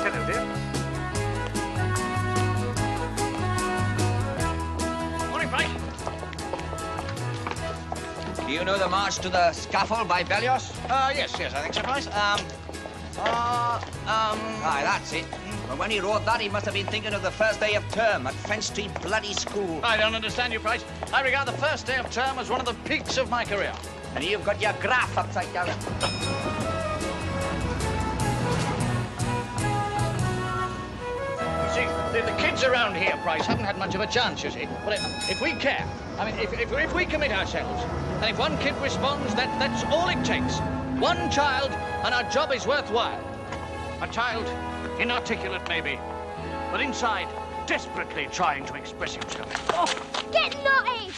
Hello, dear. Morning, Frank. Do you know the march to the scaffold by Bellios? Yes, I think so, Price. Aye, that's it. But when he wrote that, he must have been thinking of the first day of term at French Street bloody school. I don't understand you, Price. I regard the first day of term as one of the peaks of my career. And you've got your graph upside down. See, the kids around here, Price, haven't had much of a chance, you see. But if we care, I mean, if we commit ourselves, and if one kid responds, that's all it takes. One child, and our job is worthwhile. A child, inarticulate maybe, but inside, desperately trying to express himself. Oh, get naughty!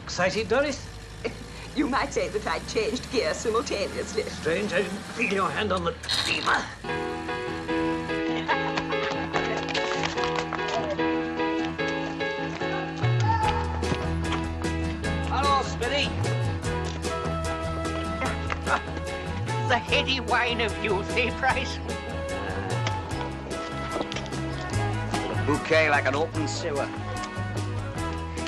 Excited, Doris? You might say that I changed gears simultaneously. Strange, I didn't feel your hand on the steamer. Hello, Smithy. The heady wine of youth, eh, Price? Bouquet like an open sewer.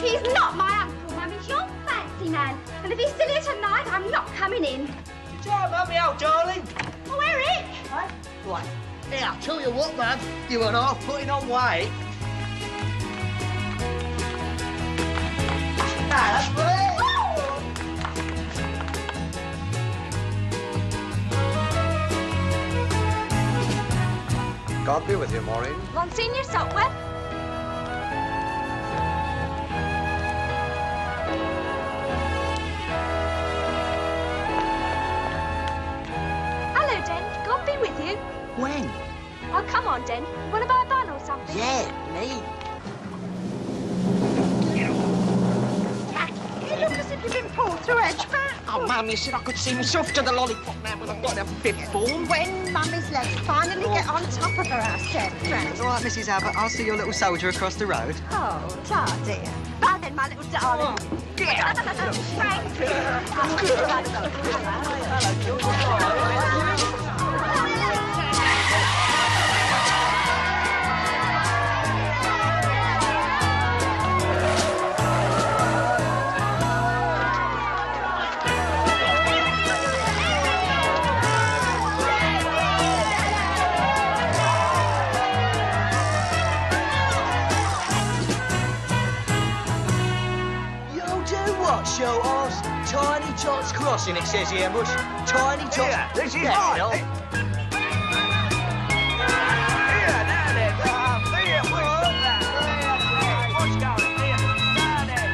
He's not my uncle, Mum. He's your fancy man. And if he's still here tonight, I'm not coming in. Try and me out, darling. Oh, Eric! Right. Hey, I'll tell you what, man. You were half putting on weight. That's great. God be with you, Maureen. Monsignor Sopwell? Hello, Den. God be with you. When? Oh, come on, Den. Want to buy a bun or something? Yeah, me. You look as if you've been pulled through Edgeback. Oh, Mum, you said I could see myself to the lollipop now, but I've got a fifth form. When Mummy's legs finally get on top of her, I said, friend. All right, Mrs. Abbott, I'll see your little soldier across the road. Oh, ta dear. Bye then, my little darling. Show us Tiny Tots Crossing, it says here, Mush. Tiny Tots. Yeah, this is right. it. Here, now then. Here, what's that? What's going? Here, now then.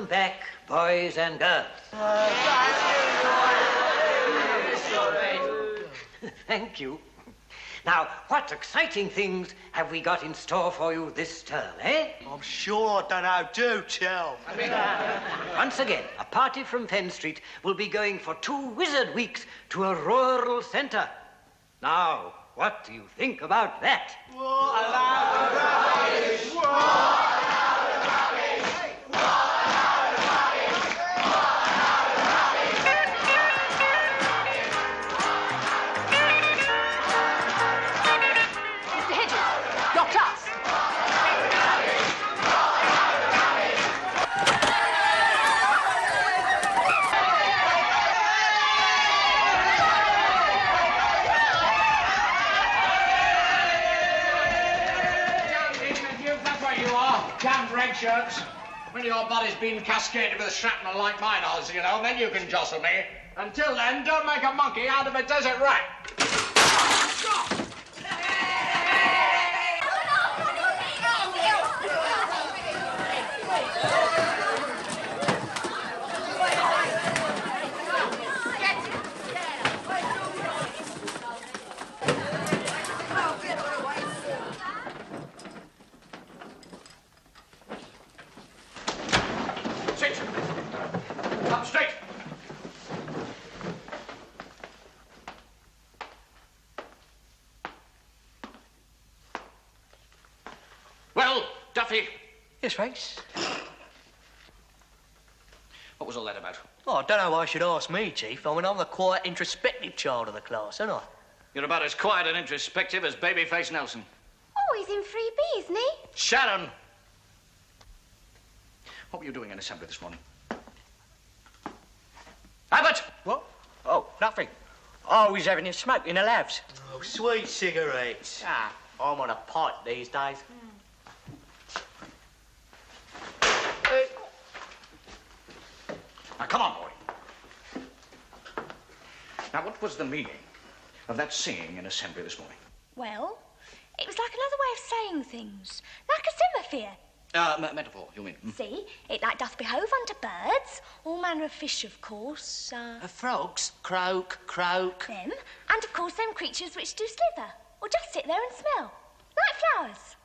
back, boys and girls. Thank you. Now, what exciting things have we got in store for you this term, eh? I'm sure I don't know, do tell. Once again, a party from Fen Street will be going for 2 wizard weeks to a rural centre. Now, what do you think about that? Mr. Hedges, got us. That's what you are, damned red shirts. When your body's been cascaded with shrapnel like mine is, you know, then you can jostle me. Until then, don't make a monkey out of a desert rat. Sit. Up straight. Well, Duffy, Yes, Race? what was all that about? Oh, I don't know why you should ask me, Chief. I mean, I'm the quiet, introspective child of the class, aren't I? You're about as quiet and introspective as Babyface Nelson. Oh, he's in 3B, isn't he? Sharon! What were you doing in assembly this morning? Abbott! What? Oh, nothing. Oh, he's having a smoke in the labs. Oh, sweet cigarettes. Ah, I'm on a pipe these days. Now, come on, boy. Now, what was the meaning of that singing in assembly this morning? Well, it was like another way of saying things, like a semaphore. Metaphor, you mean? See, it like doth behove unto birds, all manner of fish, of course, Frogs? Croak, croak. them, and of course them creatures which do slither, or just sit there and smell, like flowers.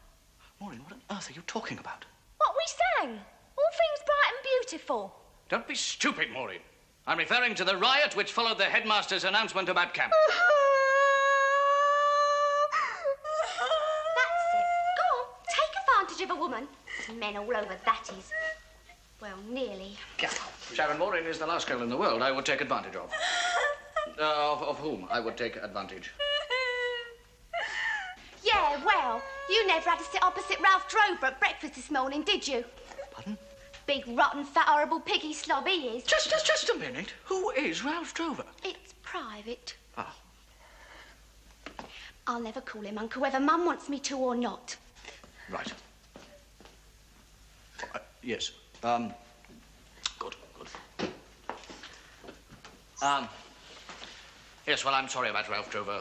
Maureen, what on earth are you talking about? What we sang, all things bright and beautiful. Don't be stupid, Maureen. I'm referring to the riot which followed the headmaster's announcement about camp. That's it. Go on, take advantage of a woman. Men all over that is. Well, nearly. Sharon, Maureen is the last girl in the world I would take advantage of. Of whom I would take advantage? Yeah, well, you never had to sit opposite Ralph Drover at breakfast this morning, did you? Pardon? Big, rotten, fat, horrible piggy slob he is. Just a minute. Who is Ralph Drover? It's private. Ah. I'll never call him Uncle, whether Mum wants me to or not. Right. Yes. Good. Yes, well, I'm sorry about Ralph Drover,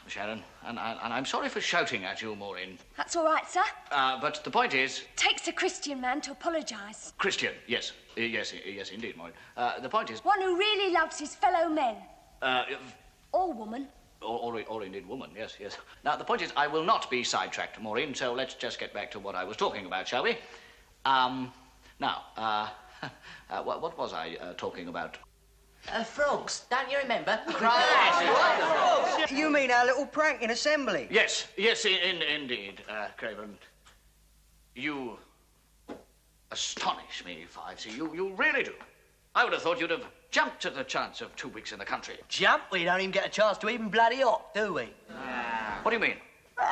Sharon, and I'm sorry for shouting at you, Maureen. That's all right, sir. But the point is... Takes a Christian man to apologise. Christian, yes. Yes, indeed, Maureen. The point is... One who really loves his fellow men. Or woman. Or indeed woman, yes. Now, the point is, I will not be sidetracked, Maureen, so let's just get back to what I was talking about, shall we? Now, what was I talking about? Frogs, don't you remember? You mean our little prank in assembly? Yes, indeed, Craven. You astonish me, 5C. You really do. I would have thought you'd have jumped at the chance of 2 weeks in the country. Jump? We don't even get a chance to even bloody hop, do we? What do you mean?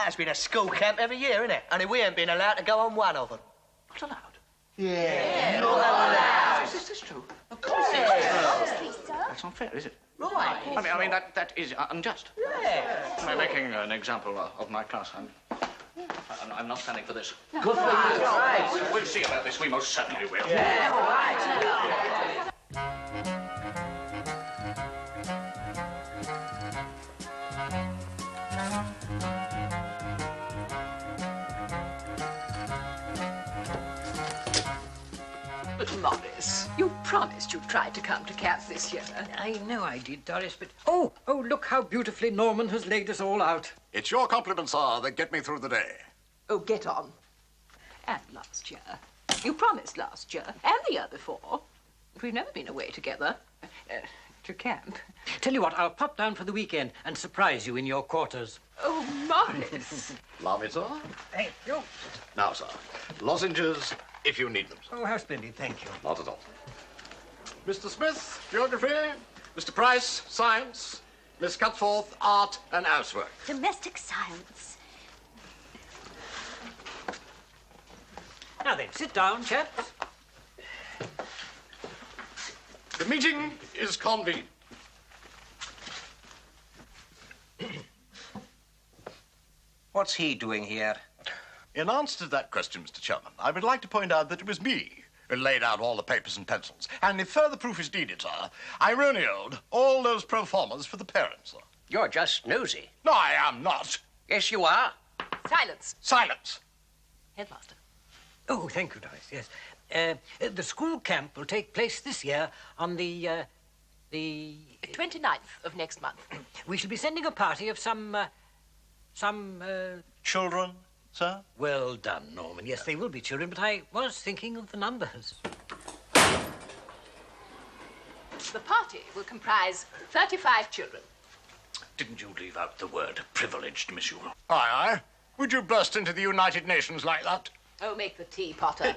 It's been a school camp every year, isn't it? Only we ain't been allowed to go on one of them. Not allowed? Yeah. Not allowed. Is this true? Of course it is. Honestly, sir. That's not fair, is it? Right. I mean that is unjust. Yeah. I'm making an example of my class. I'm not standing for this. Good for you. We'll see about this. We most certainly will. Yeah, all right. promised you'd try to come to camp this year. I know I did, Doris, but... Oh, look how beautifully Norman has laid us all out. It's your compliments, sir, that get me through the day. Oh, get on. And last year. You promised last year, and the year before. We've never been away together. To camp. Tell you what, I'll pop down for the weekend and surprise you in your quarters. Oh, Morris. Love it, sir. Thank you. Now, sir, lozenges if you need them, sir. Oh, how splendid, thank you. Not at all. Mr. Smith, geography. Mr. Price, science. Miss Cutforth, art and housework. Domestic science. Now then, sit down, chaps. The meeting is convened. What's he doing here? In answer to that question, Mr. Chairman, I would like to point out that it was me who laid out all the papers and pencils. And if further proof is needed, sir, I Ironioed all those pro formas for the parents, sir. You're just nosy. No, I am not. Yes, you are. Silence. Silence. Headmaster. Oh, thank you, Doris, yes. The school camp will take place this year on the 29th of next month. We shall be sending a party of some... Children, sir? Well done, Norman. Yes, they will be children, but I was thinking of the numbers. The party will comprise 35 children. Didn't you leave out the word privileged, monsieur? Aye, aye. Would you burst into the United Nations like that? Oh, make the tea, Potter.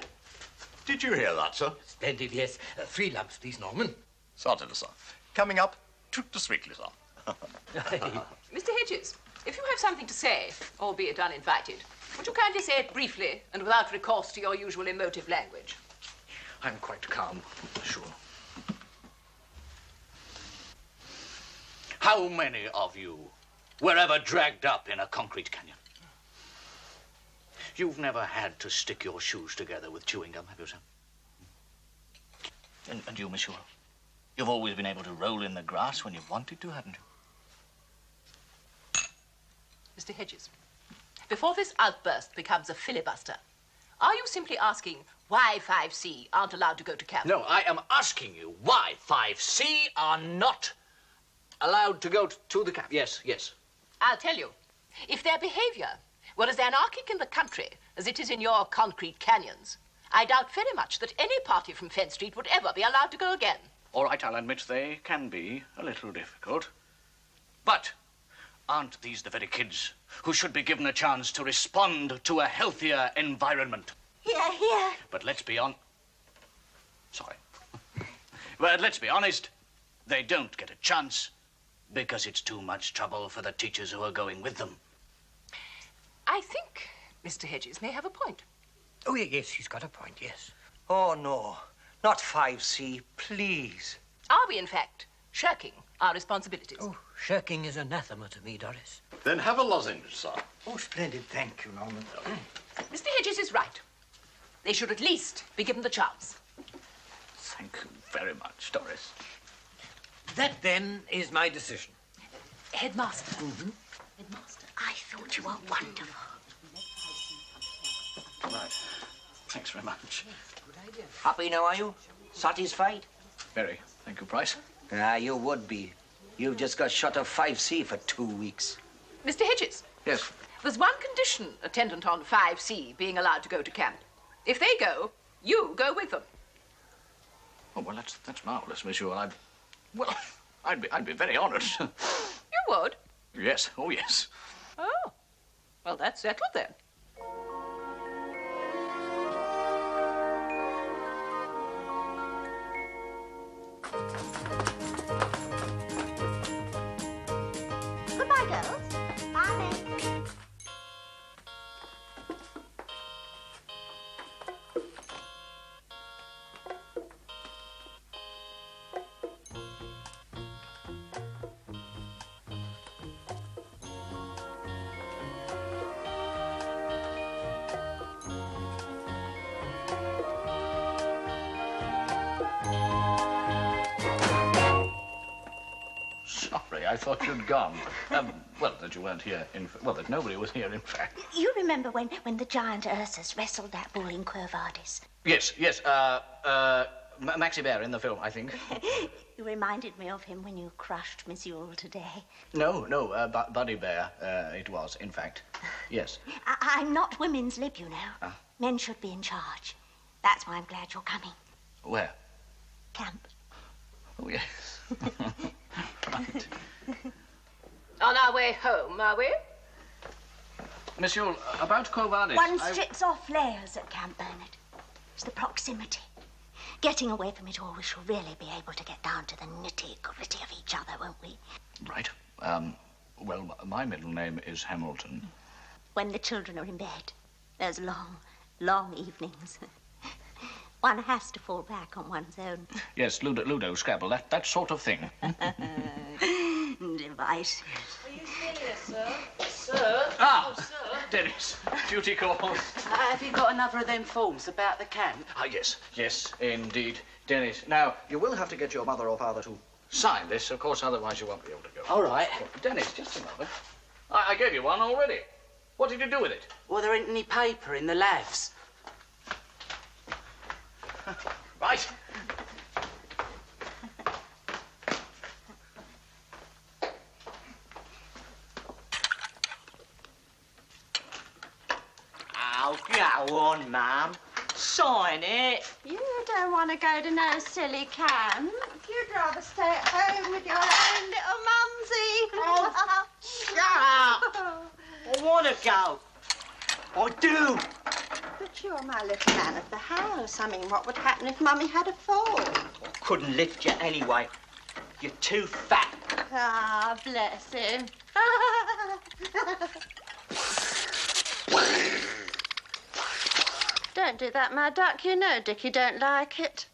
Did you hear that, sir? Splendid, yes. 3 lumps, please, Norman. Certainly, sir. Coming up, treat the sweetly, sir. Mr. Hedges, if you have something to say, albeit uninvited, would you kindly say it briefly and without recourse to your usual emotive language? I'm quite calm, sure. How many of you were ever dragged up in a concrete canyon? You've never had to stick your shoes together with chewing gum, have you, sir? And you, monsieur? You've always been able to roll in the grass when you've wanted to, haven't you? Mr. Hedges, before this outburst becomes a filibuster, are you simply asking why 5C aren't allowed to go to camp? No, I am asking you why 5C are not allowed to go to the camp. Yes, yes. I'll tell you. If their behavior were as anarchic in the country as it is in your concrete canyons, I doubt very much that any party from Fenn Street would ever be allowed to go again. All right, I'll admit they can be a little difficult. But aren't these the very kids who should be given a chance to respond to a healthier environment? Here. But let's be Sorry. But let's be honest, they don't get a chance because it's too much trouble for the teachers who are going with them. I think Mr. Hedges may have a point. Oh, yes, he's got a point, yes. Oh, no. Not 5C, please. Are we, in fact, shirking our responsibilities? Oh, shirking is anathema to me, Doris. Then have a lozenge, sir. Oh, splendid. Thank you, Norman. Mr. Hedges is right. They should at least be given the chance. Thank you very much, Doris. That, then, is my decision. Headmaster. Mm-hmm. Headmaster, I thought you were wonderful. Right. Thanks very much. Happy now, are you? Satisfied? Very. Thank you, Price. Ah, you would be. You've just got shut of 5C for 2 weeks. Mr. Hedges. Yes. There's one condition attendant on 5C being allowed to go to camp. If they go, you go with them. Oh, well, that's marvelous, monsieur. I'd be very honored. You would? Yes. Oh, yes. Oh. Well, that's settled then. Goodbye, girls. Bye, then. Sorry, I thought you'd gone. Well, that you weren't here. That nobody was here, in fact. You remember when the giant Ursus wrestled that bull in Quo Vadis? Yes. Maxie Bear in the film, I think. You reminded me of him when you crushed Miss Yule today. No, Buddy Bear, it was, in fact. Yes. I'm not women's lib, you know. Men should be in charge. That's why I'm glad you're coming. Where? Camp. Oh, yes. Right. On our way home, are we? Miss Yule, about Quo Vadis... One strips off layers at Camp Bernard. It's the proximity. Getting away from it all, we shall really be able to get down to the nitty-gritty of each other, won't we? Right. Well, my middle name is Hamilton. When the children are in bed, those long, long evenings. One has to fall back on one's own. Yes, Ludo, Scrabble, that sort of thing. Devices. Are you serious, sir? Sir? Ah! Oh, sir. Dennis, duty calls. Have you got another of them forms about the camp? Ah, yes, indeed. Dennis, now, you will have to get your mother or father to sign this, of course, otherwise you won't be able to go. All right. Oh, Dennis, just a moment. I gave you one already. What did you do with it? Well, there ain't any paper in the lavs. Right. Oh, go on, Mum. Sign it. You don't want to go to no silly camp. You'd rather stay at home with your own little mumsy. Oh, shut up. I want to go. I do. But you're my little man of the house. I mean, what would happen if Mummy had a fall? I couldn't lift you anyway. You're too fat. Ah, bless him. Don't do that, my duck. You know Dickie don't like it.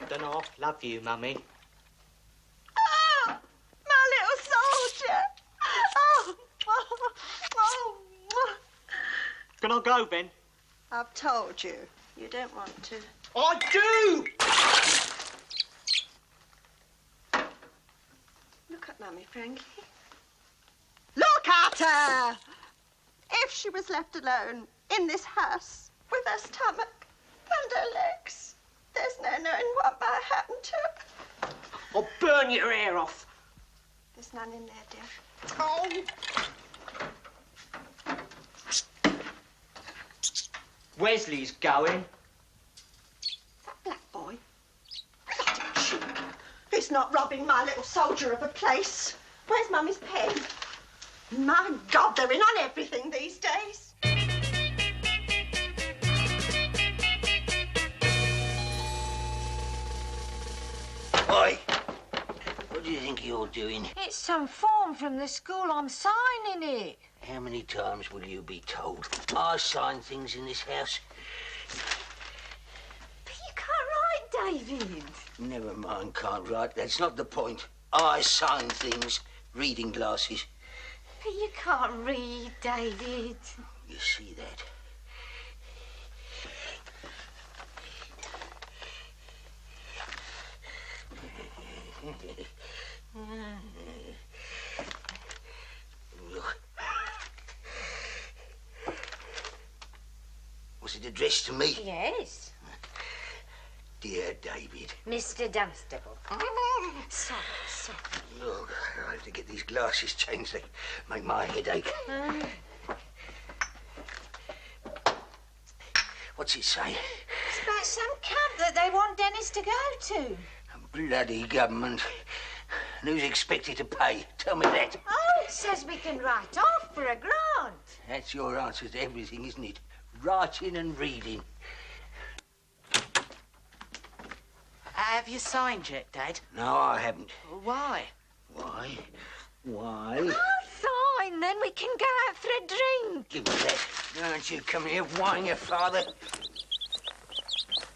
Don't half love you, Mummy. Oh, my little soldier. Oh, oh, oh. Can I go, then? I've told you. You don't want to. I do! Look at Mummy, Frankie. Look at her! If she was left alone in this house with her stomach and her legs, there's no knowing what might happen to her. I'll burn your hair off. There's none in there, dear. Oh! Wesley's going. That black boy. Bloody cheap. He's not robbing my little soldier of a place. Where's Mummy's pen? My God, they're in on everything these days. Oi! What do you think you're doing? It's some form from the school. I'm signing it. How many times will you be told? I sign things in this house. But you can't write, David. Never mind, can't write. That's not the point. I sign things. Reading glasses. But you can't read, David. You see that? Look. Was it addressed to me? Yes. Dear David. Mr. Dunstable. Sorry. Look, I have to get these glasses changed. They make my head ache. What's it say? It's about some camp that they want Dennis to go to. Bloody government. And who's expected to pay? Tell me that. Oh, it says we can write off for a grant. That's your answer to everything, isn't it? Writing and reading. Have you signed yet, Dad? No, I haven't. Why? Why? Oh, fine, then we can go out for a drink. Give me that. Don't you come here whining your father.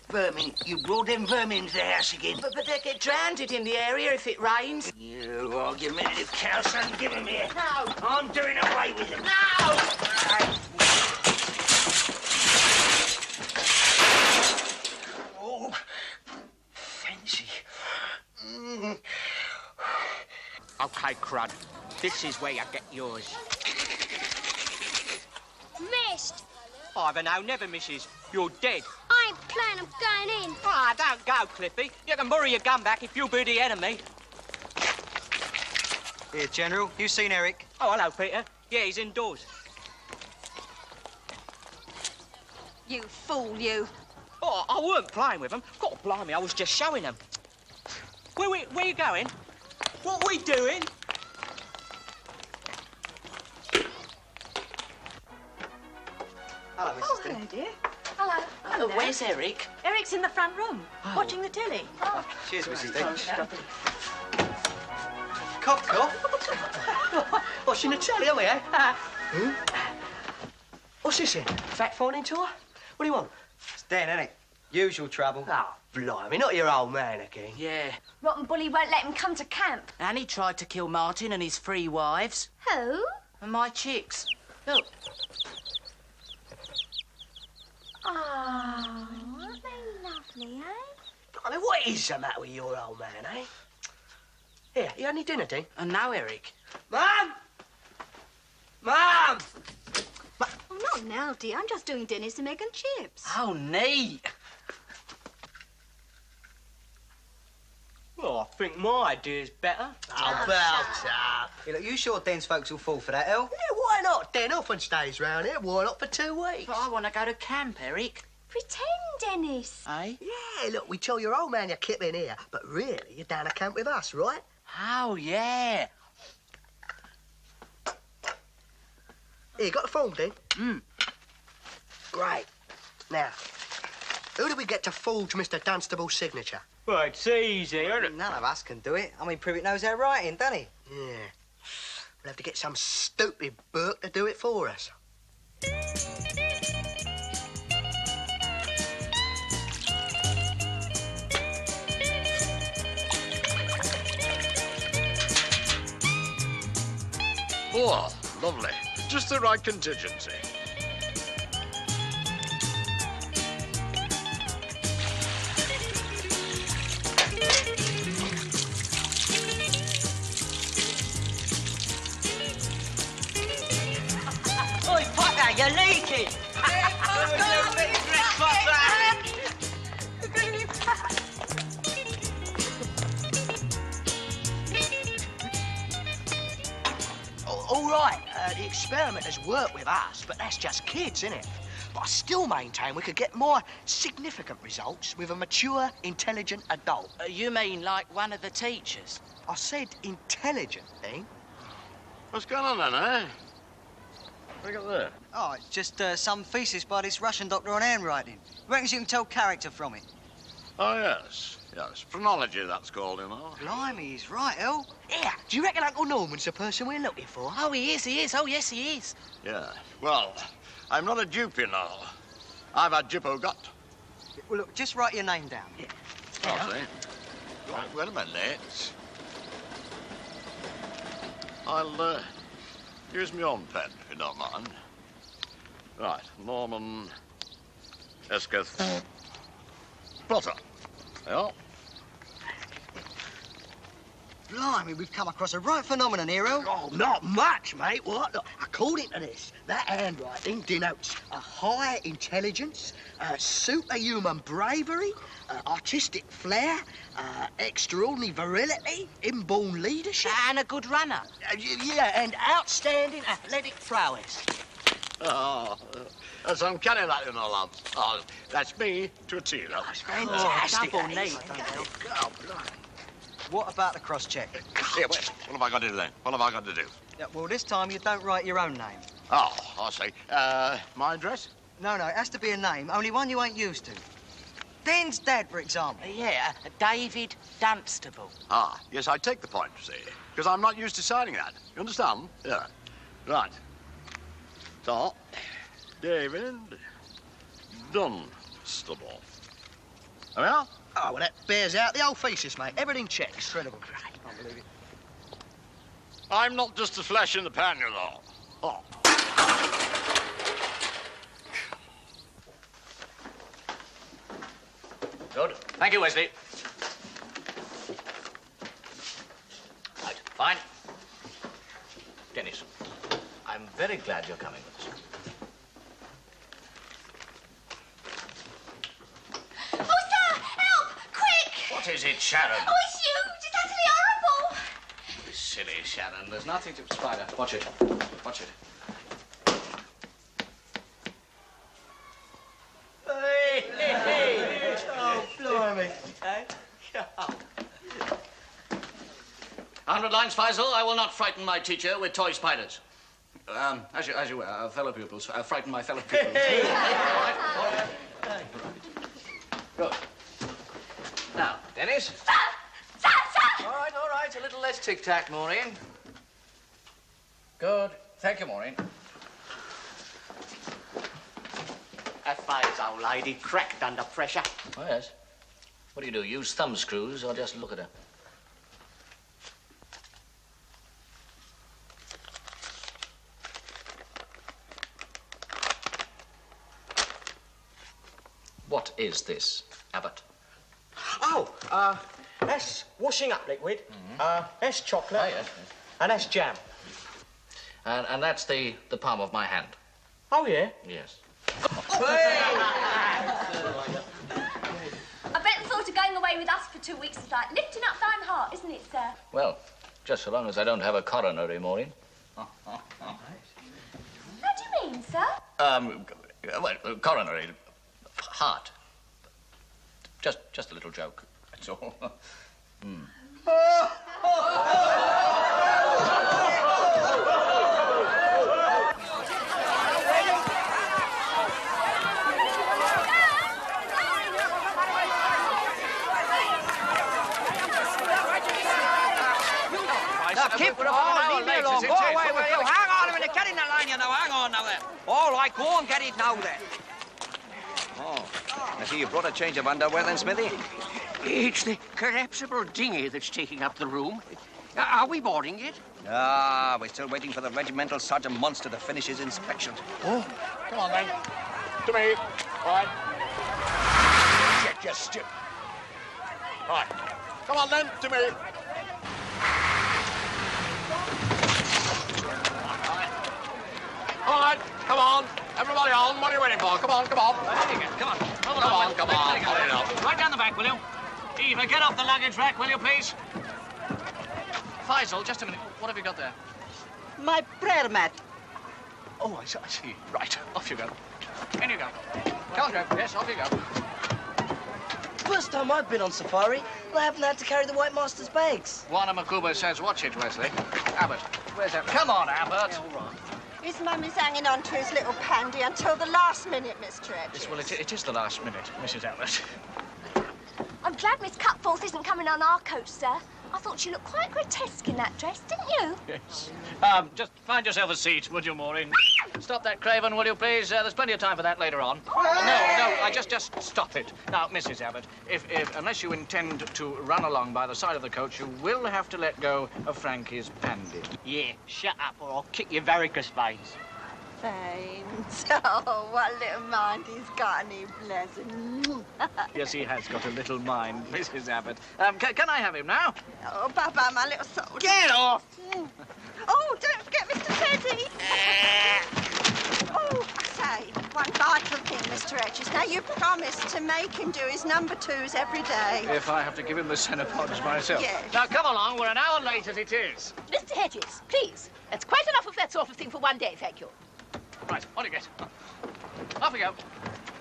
Vermin. You brought them vermin into the house again. But they get drowned in the area if it rains. You argumentative cow son, give them here. No. I'm doing away with them. No! Oh, fancy. my crud. This is where you get yours. Missed. Either now, never, missus. You're dead. I ain't playing, I'm going in. Ah, don't go, Cliffy. You can borrow your gun back if you'll be the enemy. Here, General. You seen Eric? Oh, hello, Peter. Yeah, he's indoors. You fool, you. Oh, I weren't playing with him. God blimey, I was just showing him. Where you going? What we doing? Hello, Mrs. Oh, hello, dear. Hello. Hello. Where's Eric? Eric's in the front room, watching the telly. Oh. Cheers, Mrs. D. Cough, cough. Watching the telly, are we, eh? What's this in? Fact-finding tour? What do you want? It's Dan, isn't it? Usual trouble. Oh, blimey, not your old man again. Yeah. Rotten Bully won't let him come to camp. And he tried to kill Martin and his 3 wives. Who? And my chicks. Look. Oh, aren't they lovely, eh? I mean, what is the matter with your old man, eh? Here, you had any dinner, Dean? And now, Eric. Mum! Mum! Oh, not now, dear. I'm just doing dinners and making chips. Oh, neat. Well, I think my idea's better. Oh, about up. Hey, look, you sure Dan's folks will fall for that, El? Yeah, why not? Den often stays round here. Why not for 2 weeks? But I want to go to camp, Eric. Pretend, Dennis. Eh? Yeah, look, we tell your old man you're kipping here, but really, you're down at camp with us, right? Oh, yeah. Here, you got the form, Dean? Great. Now, who do we get to forge Mr. Dunstable's signature? Well, it's easy, isn't it? None of us can do it. I mean, Privet knows our writing, doesn't he? Yeah. We'll have to get some stupid Burke to do it for us. Oh, lovely. Just the right contingency. Oi, Potter, you're leaking! All right, the experimenters work with us, but that's just kids, innit? But I still maintain we could get more significant results with a mature, intelligent adult. You mean like one of the teachers? I said intelligent, Dean. What's going on then, eh? Look at there. Oh, it's just some thesis by this Russian doctor on handwriting. Reckons you can tell character from it. Oh, yes. Yes. Phrenology, that's called, you know. Blimey, he's right, El. Yeah, do you reckon Uncle Norman's the person we're looking for? Oh, he is, he is. Oh, yes, he is. Yeah. Well, I'm not a dupe, you know. I've a Jippo gut. Well, look, just write your name down. Yeah. I'll see. Right, wait a minute. I'll, use my own pen, if you don't mind. Right, Norman Esketh Potter. Yeah. Blimey, we've come across a right phenomenon here, El. Oh, not much, mate. What? Look, according to this, that handwriting denotes a high intelligence, superhuman bravery, artistic flair, extraordinary virility, inborn leadership. And a good runner. Yeah, and outstanding athletic prowess. Oh, that's uncanny, that, you know, lads. Oh, that's me to a T, though. That's fantastic. Double neat. Oh, blimey. What about the cross-check? Yeah, wait. What have I got to do then? What have I got to do? Yeah, well, this time you don't write your own name. Oh, I see. My address? No, it has to be a name, only one you ain't used to. Dan's dad, for example. Yeah, David Dunstable. Ah, yes, I take the point, you see, because I'm not used to signing that. You understand? Yeah. Right. So, David Dunstable. There we are. Oh, well, that bears out the old thesis, mate. Everything checks. Incredible. Can't believe it. I'm not just a flash in the pan, you know. Oh. Good. Thank you, Wesley. Right, fine. very glad you're coming with us. Oh, sir! Help! Quick! What is it, Sharon? Oh, it's huge! It's utterly horrible! Silly Sharon. There's nothing to... Spider, watch it. Watch it. Hey! Oh, blimey. 100 lines, Faisal. I will not frighten my teacher with toy spiders. As you were, fellow pupils. Frighten my fellow pupils. All right. Good. Now, Dennis. Sir! All right. A little less tic-tac, Maureen. Good. Thank you, Maureen. That fire's old lady cracked under pressure. Oh, yes. What do? Use thumb screws or just look at her? What is this, Abbott? Oh, that's washing up liquid. That's chocolate. Oh, yes. And that's jam. And that's the palm of my hand. Oh, yeah? Yes. I bet the thought of going away with us for 2 weeks is like lifting up thine heart, isn't it, sir? Well, just so long as I don't have a coronary, Maureen. What do you mean, sir? Well, coronary, heart. Just a little joke, that's all. Keep leave me alone. Go away, will you? Hang on a minute. Get in the line, you know. Hang on now there. All right, go and get it now then. Oh, I see you brought a change of underwear then, Smithy. It's the collapsible dinghy that's taking up the room. Are we boarding it? Ah, we're still waiting for the regimental Sergeant Munster to finish his inspection. Oh, come on then. To me. All right. Shit, you stupid. All right. Come on then, to me. All right, come on. Everybody on. What are you waiting for? Come on. Come on. Right down the back, will you? Eva, get off the luggage rack, will you, please? Faisal, just a minute. What have you got there? My prayer mat. Oh, I see. Right. Off you go. In you go. Come on, Joe. Yes, off you go. First time I've been on safari, and I haven't had to carry the White Master's bags. Juana Macuba says watch it, Wesley. Abbott, where's that? Come on, Abbott. All right. His mummy's hanging on to his little pandy until the last minute, Mr. Hedges. Yes, well, it is the last minute, Mrs. Abbott. I'm glad Miss Cutforth isn't coming on our coach, sir. I thought she looked quite grotesque in that dress, didn't you? Yes. Just find yourself a seat, would you, Maureen? Stop that, Craven, will you, please? There's plenty of time for that later on. No, I just stop it. Now, Mrs. Abbott, if unless you intend to run along by the side of the coach, you will have to let go of Frankie's pandy. Yeah, shut up or I'll kick your varicose veins. Thanks. Oh, what little mind he's got, and he bless him. Yes, he has got a little mind, Mrs. Abbott. Can I have him now? Oh, Baba, my little soldier. Get off! Oh, don't forget Mr. Teddy. Oh, I say, one vital thing, Mr. Hedges. Now, you promised to make him do his number 2s every day. If I have to give him the Cenopods myself. Yes. Now, come along. We're an hour late as it is. Mr. Hedges, please. That's quite enough of that sort of thing for one day, thank you. Right, on you get. Off we go.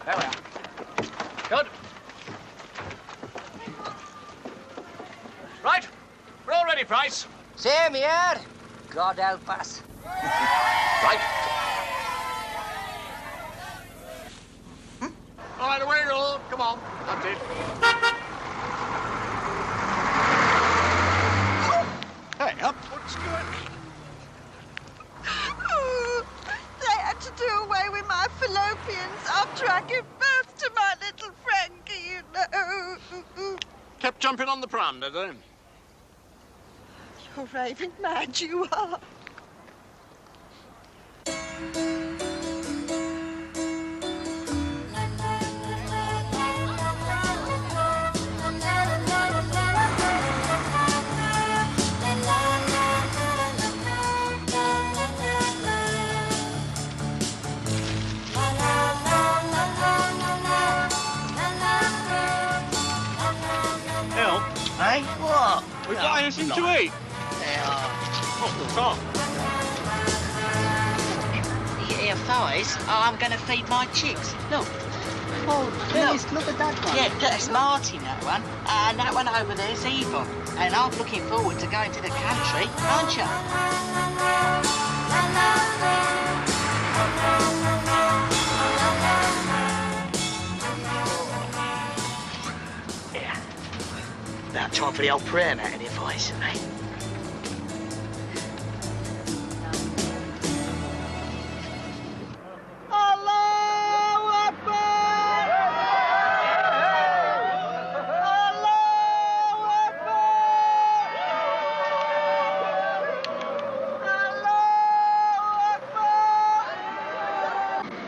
There we are. Good. Right, we're all ready, Price. Same here. God help us. Right. All right, away you go. Come on. That's it. Hey, up. What's good? They had to do away with my fallopians after I gave birth to my little Frankie, you know. Kept jumping on the pram, did they? You're raving mad, you are. We've got anything to eat. What's the song? Your thighs? Oh, I'm going to feed my chicks. Look. Oh, Dennis, look at that one. Yeah, that's Martin, that one. And that one over there's Eva. And I'm looking forward to going to the country, aren't you? Yeah. About time for the old prayer mat in your voice, eh?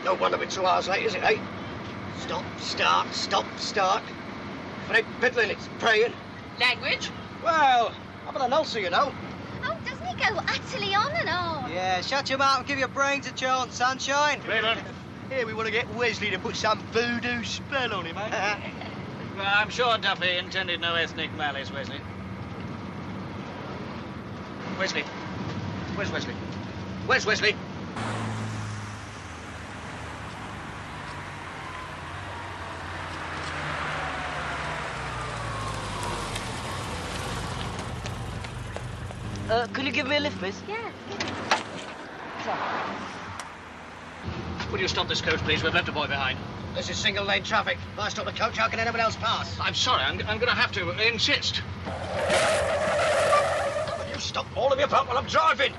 No wonder we're 2 hours late, is it, eh? Stop, start, stop, start. If it ain't piddling, it's praying. Language? Well, I'm an announcer, you know. Oh, doesn't he go utterly on and on? Yeah, shut your mouth and give your brains a chance, sunshine. Cleveland. Here we want to get Wesley to put some voodoo spell on him, eh? Well, I'm sure Duffy intended no ethnic malice, Wesley. Wesley. Where's Wesley? Where's Wesley? Can you give me a lift, please? Yeah. Will you stop this coach, please? We've left a boy behind. This is single-lane traffic. If I stop the coach, how can anyone else pass? I'm sorry, I'm going to have to insist. Will you stop all of your pump while I'm driving?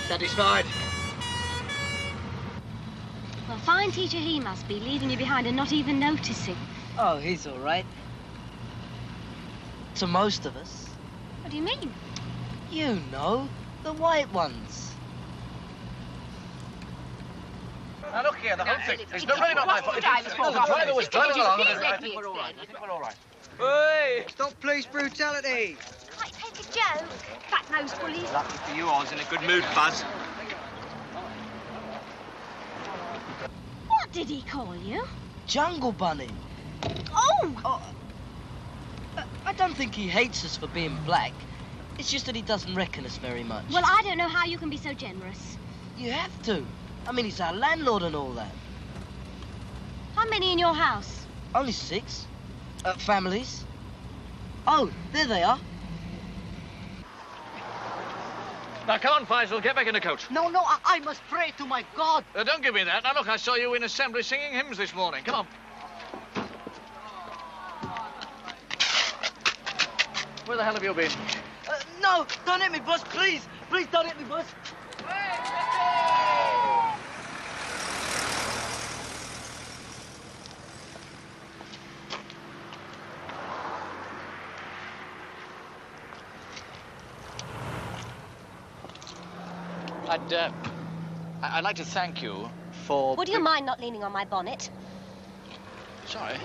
Satisfied? Well, fine teacher he must be, leaving you behind and not even noticing. Oh, he's all right. To most of us. What do you mean? You know, the white ones. Now, look here, the whole thing is really not my fault. No, the driver was driving along. I think we're all right. I think we're all right. Hey, stop police brutality. Might take a joke. Fat-nosed bullies. Lucky for you, I was in a good mood, Buzz. What did he call you? Jungle Bunny. Oh! I don't think he hates us for being black. It's just that he doesn't reckon us very much. Well, I don't know how you can be so generous. You have to. I mean, he's our landlord and all that. How many in your house? Only 6. Families. Oh, there they are. Now, come on, Faisal, get back in the coach. No, I must pray to my God. Don't give me that. Now, look, I saw you in assembly singing hymns this morning. Come on. Where the hell have you been? No, don't hit me, boss, please. Please don't hit me, boss. I'd like to thank you for... Would you mind not leaning on my bonnet? Sorry.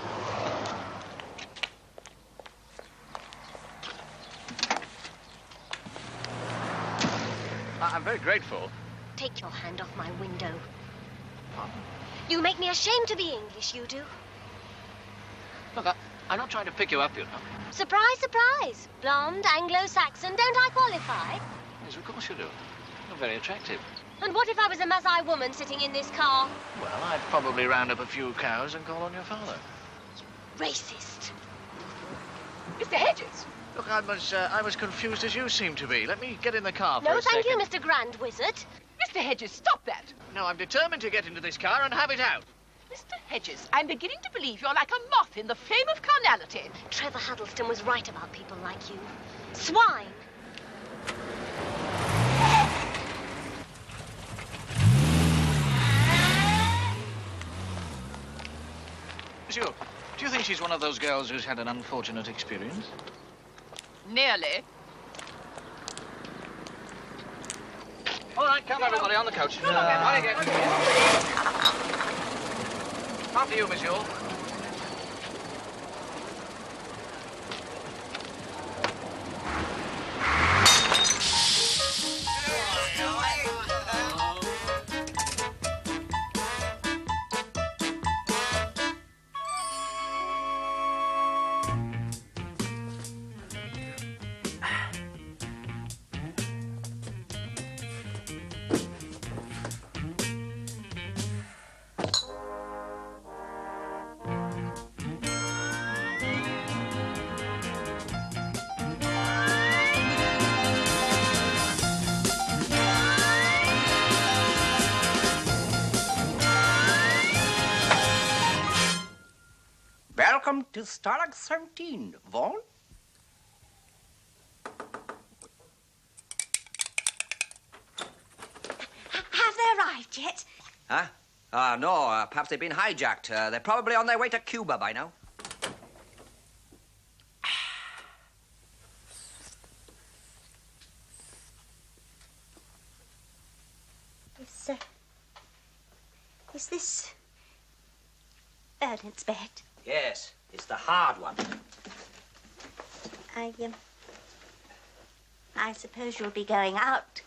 I'm very grateful. Take your hand off my window. Pardon? You make me ashamed to be English, you do. Look, I'm not trying to pick you up, you know. Surprise, surprise. Blonde, Anglo-Saxon, don't I qualify? Yes, of course you do. You're very attractive. And what if I was a Maasai woman sitting in this car? Well, I'd probably round up a few cows and call on your father. Racist. Mr. Hedges. Look, I was confused as you seem to be. Let me get in the car for No, a second. thank you, Mr. Grand Wizard. Mr. Hedges, stop that. No, I'm determined to get into this car and have it out. Mr. Hedges, I'm beginning to believe you're like a moth in the flame of carnality. Trevor Huddleston was right about people like you. Swine. Monsieur, do you think she's one of those girls who's had an unfortunate experience? Nearly. All right, come everybody on the coach. Come on, on again. After you, monsieur. Welcome to Stalag 17, Vaughn. Have they arrived yet? Huh? No, perhaps they've been hijacked. They're probably on their way to Cuba by now. Is this Ernest's bed? Yes, it's the hard one. I suppose you'll be going out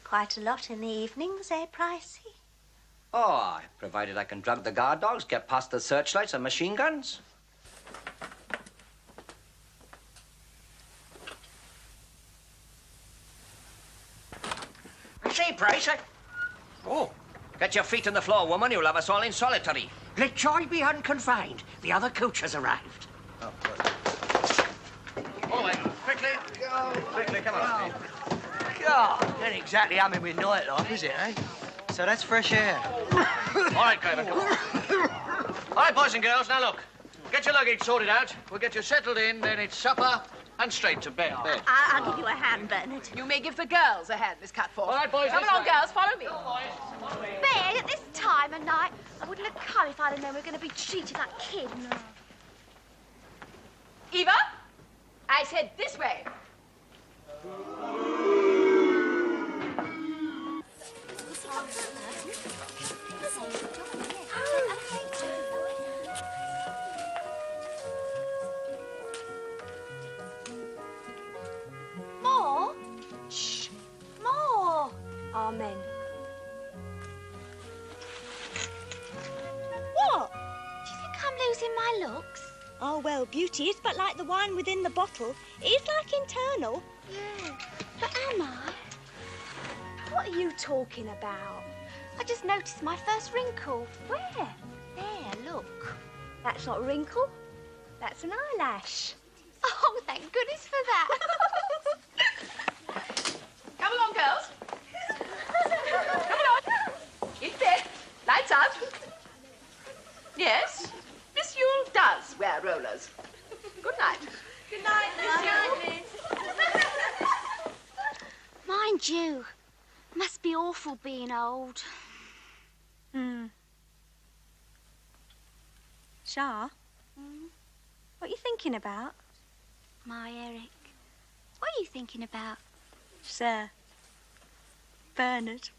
quite a lot in the evenings, eh, Pricey? Oh, provided I can drug the guard dogs, get past the searchlights and machine guns. I say, Price, Oh, get your feet on the floor, woman. You'll have us all in solitary. Let joy be unconfined. The other coach has arrived. Oh, good. All the way. Quickly. Go. Quickly, come on. God, ain't exactly humming with nightlife, is it, eh? So that's fresh air. All right, Craven, come on. All right, boys and girls, now look. Get your luggage sorted out. We'll get you settled in, then it's supper and straight to bed. I'll give you a hand, Bernard. You may give the girls a hand, Miss Cutforth. All right, boys, Come this along, way. girls, follow me. Bed at this time of night? I wouldn't have come if I'd have known we were going to be treated like kids. Eva, I said this way. More? Shh. More. Amen. What? Do you think I'm losing my looks? Oh, well, beauty is but like the wine within the bottle. It is like internal. Yeah. But am I? What are you talking about? I just noticed my first wrinkle. Where? There, look. That's not a wrinkle. That's an eyelash. Oh, thank goodness for that. Come along, girls. Come along. In bed. Lights out. Yes, Miss Yule does wear rollers. Good night. Good night, Miss Yule. Mind you, must be awful being old. Shah, what are you thinking about? My Eric, what are you thinking about? Sir Bernard.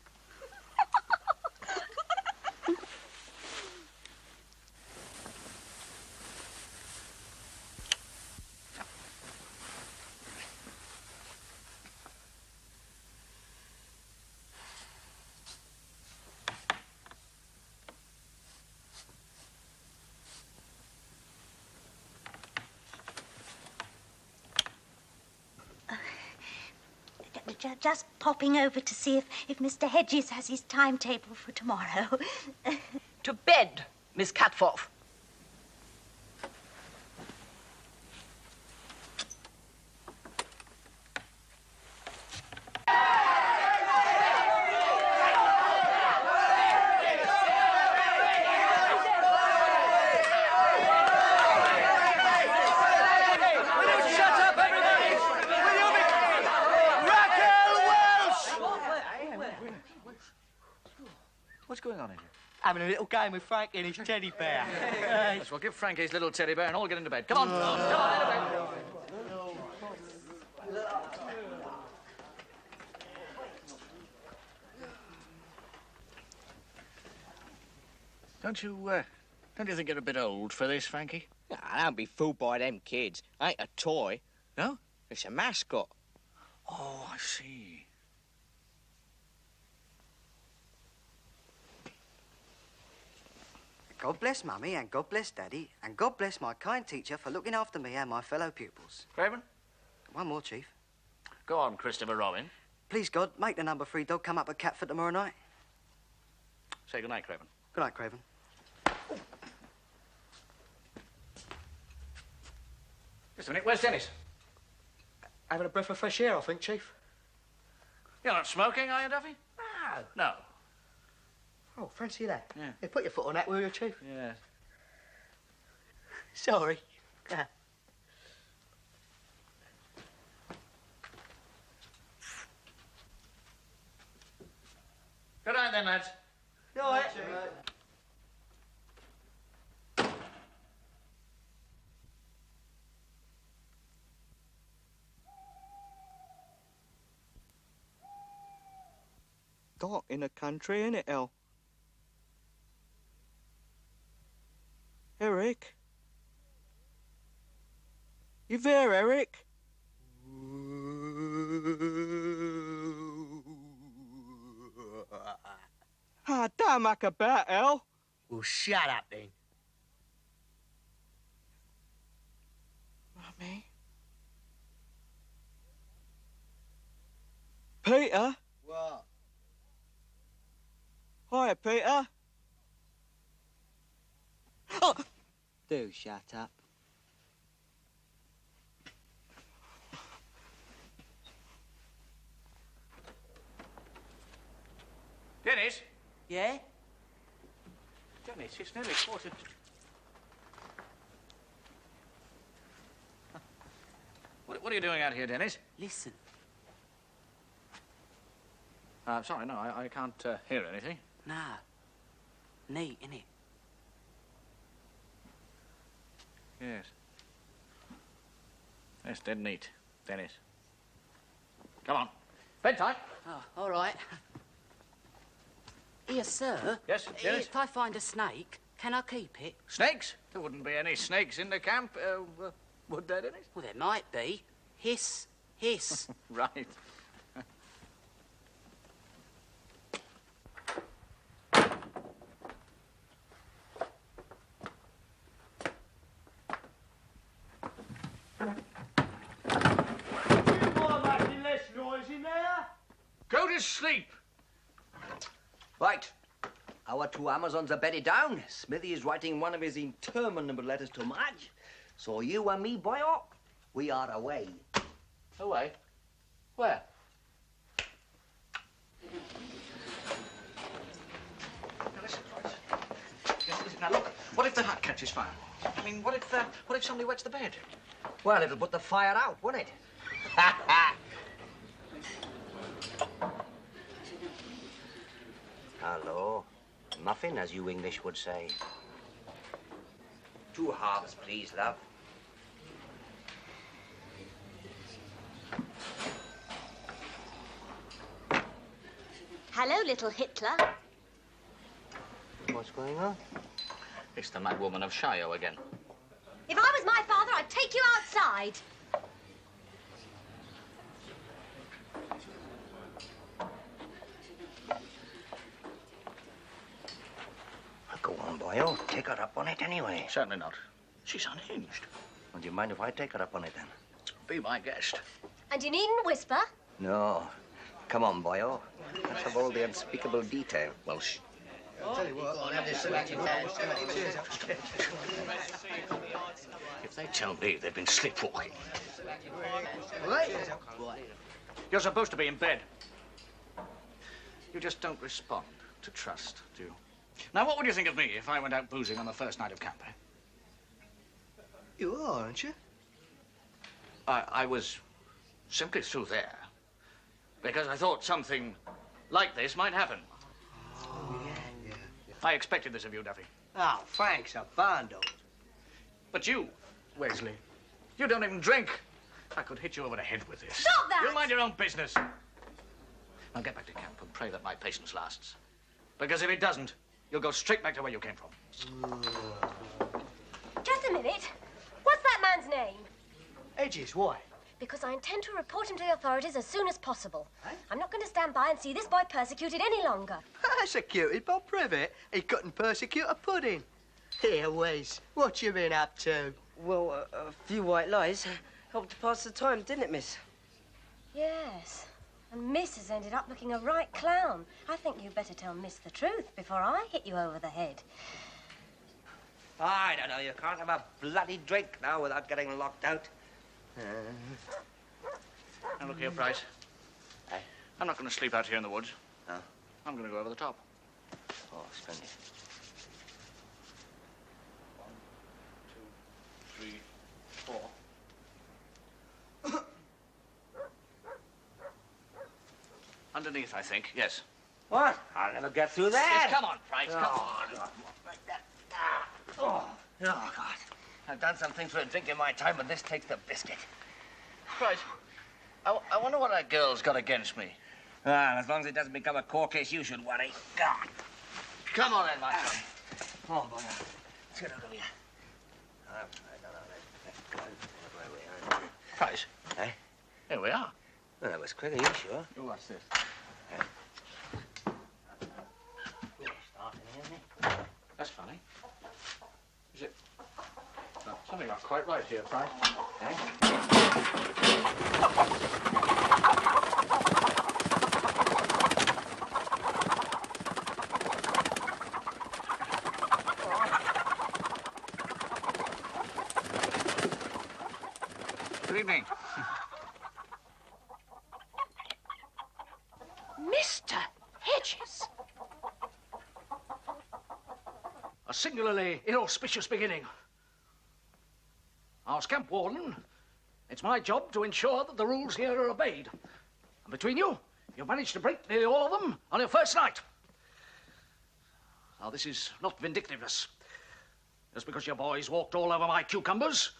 Just popping over to see if Mr. Hedges has his timetable for tomorrow. To bed, Miss Cutforth. What's going on in here? Having a little game with Frank and his teddy bear. Yes, well, give Frank his little teddy bear and all get into bed. Come on. Come on, into bed. Don't you think you're a bit old for this, Frankie? I don't be fooled by them kids. Ain't a toy. No? It's a mascot. Oh, I see. God bless Mummy, and God bless Daddy, and God bless my kind teacher for looking after me and my fellow pupils. Craven? One more, Chief. Go on, Christopher Robin. Please, God, make the number 3 dog come up at Catford tomorrow night. Say good night, Craven. Good night, Craven. Just a minute, where's Dennis? Having a breath of fresh air, I think, Chief. You're not smoking, are you, Duffy? No. Oh, fancy that. Yeah. Put your foot on that, will you, Chief? Yeah. Sorry. Good night then, lads. Right. Dark in the country, innit, El? Eric? You there, Eric? Ah, don't muck about, El. Well, shut up then. Mummy? Peter? What? Hiya, Peter. Oh! Do shut up. Dennis? Yeah? Dennis, it's nearly quarter to... What are you doing out here, Dennis? Listen. Sorry, no, I can't hear anything. Nah. Neat, innit? Yes. Yes, dead neat, Dennis. Come on. Bedtime. Oh, all right. Here, sir. Yes, Dennis? If I find a snake, can I keep it? Snakes? There wouldn't be any snakes in the camp, would there, Dennis? Well, there might be. Hiss, hiss. Right. Go to sleep. Right. Our two Amazons are bedded down. Smithy is writing one of his interminable letters to Madge. So you and me, boyo, we are away. Away? Where? Now listen, Royce. Listen, now look, what if the hut catches fire? I mean, what if somebody wets the bed? Well, it'll put the fire out, won't it? Hello. Muffin, as you English would say. 2 halves, please, love. Hello, little Hitler. What's going on? It's the mad woman of Shio again. If I was my father, I'd take you outside. Go on, boyo. Take her up on it anyway. Certainly not. She's unhinged. Well, do you mind if I take her up on it, then? Be my guest. And you needn't whisper. No. Come on, boyo. Let's have all the unspeakable detail. Well, shh. I'll tell you what, I'll have this If they tell me they've been sleepwalking. What? You're supposed to be in bed. You just don't respond to trust, do you? Now, what would you think of me if I went out boozing on the first night of camp, eh? You are, aren't you? I was simply through there because I thought something like this might happen. Oh, yeah. I expected this of you, Duffy. Oh, thanks a bundle. But you, Wesley, you don't even drink. I could hit you over the head with this. Stop that! You mind your own business. Now get back to camp and pray that my patience lasts. Because if it doesn't, you'll go straight back to where you came from. Just a minute. What's that man's name? Hedges, why? Because I intend to report him to the authorities as soon as possible. I'm not going to stand by and see this boy persecuted any longer. Persecuted by Privet? He couldn't persecute a pudding. Here, Wes, what you been up to? Well, a few white lies helped to pass the time, didn't it, miss? Yes. And Miss has ended up looking a right clown. I think you better tell Miss the truth before I hit you over the head. I don't know. You can't have a bloody drink now without getting locked out. Now, look here, Price. Aye? I'm not going to sleep out here in the woods. No? I'm going to go over the top. Oh, splendid. underneath, I think. Yes. What? I'll never get through that. Yes, come on, Price, come on. Oh, God. I've done some things for a drink in my time, but this takes the biscuit. Price, I wonder what that girl's got against me. Well, as long as it doesn't become a court case, you should worry. God. Come on then, my son. Oh, boy. Let's get over here. Price. Eh? Here we are. Well, that was quick. Are you sure? Oh, what's this? That's funny. Is it? No, something not quite right here, Price. Good evening. Mr. Hedges. A singularly inauspicious beginning. As camp warden, it's my job to ensure that the rules here are obeyed. And between you've managed to break nearly all of them on your first night. Now, this is not vindictiveness. Just because your boys walked all over my cucumbers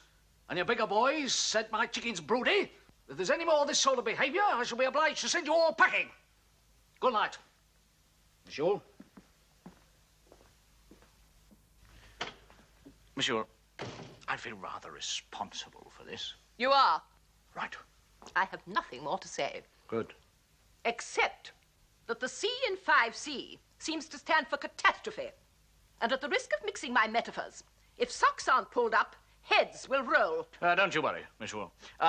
and your bigger boys said my chicken's broody, if there's any more of this sort of behavior, I shall be obliged to send you all packing. Good night. Monsieur. Monsieur, I feel rather responsible for this. You are. Right. I have nothing more to say. Good. Except that the C in 5C seems to stand for catastrophe. And at the risk of mixing my metaphors, if socks aren't pulled up, heads will roll. Don't you worry, Monsieur.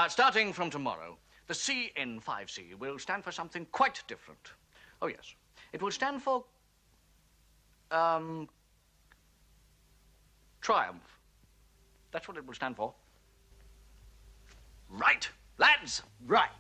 Starting from tomorrow, the C in 5C will stand for something quite different. Oh, yes. It will stand for... triumph. That's what it will stand for. Right, lads. Right.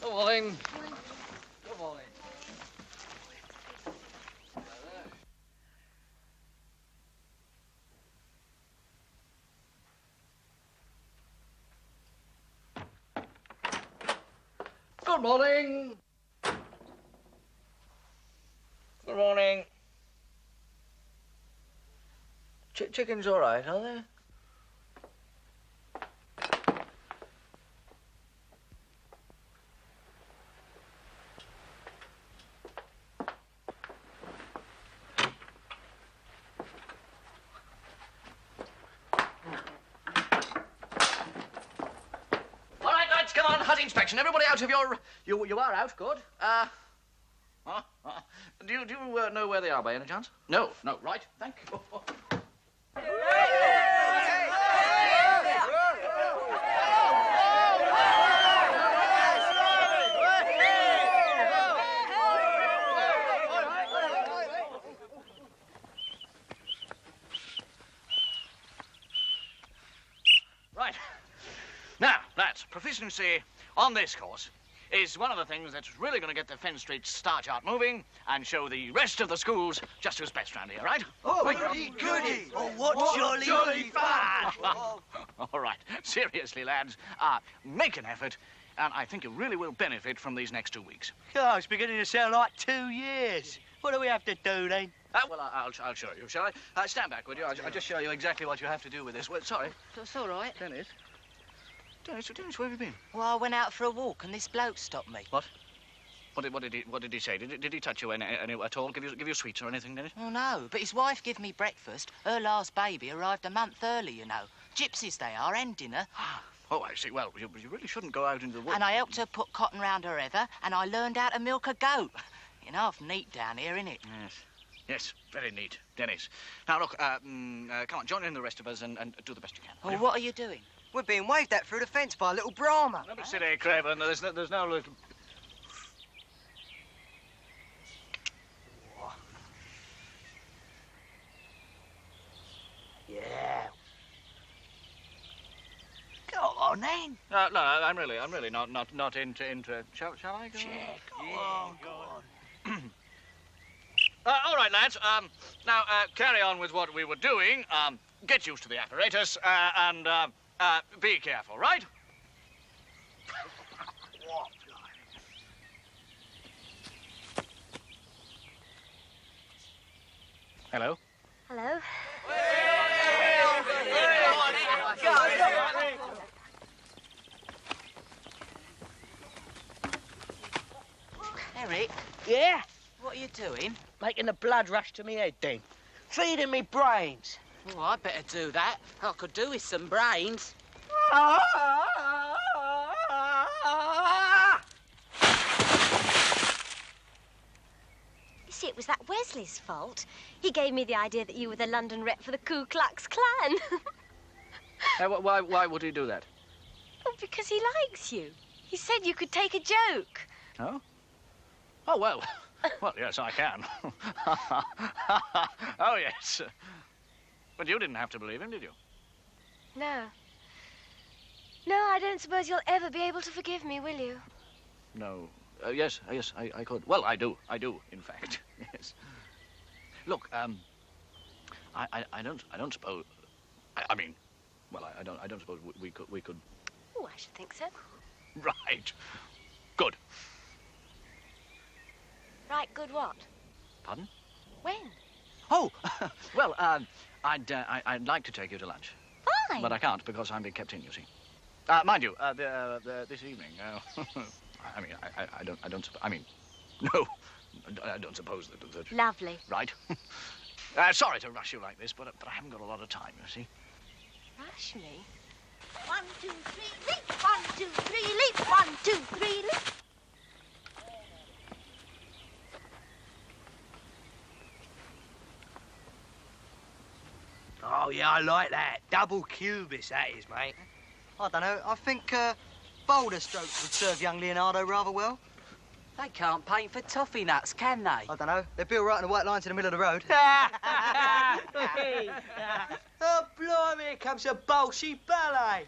Good morning. Good morning. Good morning. Good morning. Chickens all right, are they? Come on, hut inspection. Everybody out of your... You are out, good. Do you know where they are by any chance? No, right. Thank you. Right. Now, lads, proficiency on this course is one of the things that's really going to get the Fen Street Star Chart moving and show the rest of the schools just who's best round here, right? Oh, goody, goody! Oh, what jolly fun! All right, seriously, lads, make an effort, and I think you really will benefit from these next 2 weeks. Oh, it's beginning to sound like 2 years. What do we have to do, then? Well, I'll show you, shall I? Stand back, would you? I'll just show you exactly what you have to do with this. Well, sorry. That's all right. Dennis, where have you been? Well, I went out for a walk and this bloke stopped me. What? What did he say? Did he touch you any at all? Give you sweets or anything, Dennis? Oh, no, but his wife gave me breakfast. Her last baby arrived a month early, you know. Gypsies they are, and dinner. Oh, I see. Well, you really shouldn't go out into the woods. And I helped her put cotton round her heather, and I learned how to milk a goat. You know, half neat down here, innit? Yes, very neat, Dennis. Now, look, come on, join in the rest of us and do the best you can. Well, what are you doing? We're being waved at through the fence by a little Brahma. Don't be silly, Craven. There's no little... Yeah. Go on, then. No, I'm really not into... Shall I go? Yeah, go on. All right, lads. Now, carry on with what we were doing. Get used to the apparatus, and be careful, right? Hello? Hello? Eric? Yeah? What are you doing? Making the blood rush to me head, then. Feeding me brains. Oh, I'd better do that. I could do with some brains. You see, it was that Wesley's fault. He gave me the idea that you were the London rep for the Ku Klux Klan. Why would he do that? Oh, because he likes you. He said you could take a joke. Oh? Oh, well. Well, yes, I can. Oh, yes. But you didn't have to believe him, did you? No. No, I don't suppose you'll ever be able to forgive me, will you? No. Yes, I could. Well, I do, in fact. Yes. Look, I don't suppose... I mean, well, I don't suppose we could... Oh, I should think so. Right. Good. Right, good what? Pardon? When? Oh, well, I'd like to take you to lunch. Fine. But I can't because I'm being kept in, you see. Mind you, this evening, I mean, I don't suppose that... Lovely. Right. Sorry to rush you like this, but I haven't got a lot of time, you see. Rush me? 1, 2, 3, leap! 1, 2, 3, leap! 1, 2, 3, leap! Oh, yeah, I like that. Double cubist, that is, mate. I don't know. I think boulder strokes would serve young Leonardo rather well. They can't paint for toffee nuts, can they? I don't know. They're built right in the white lines in the middle of the road. Oh, blimey, here comes a bolshy ballet.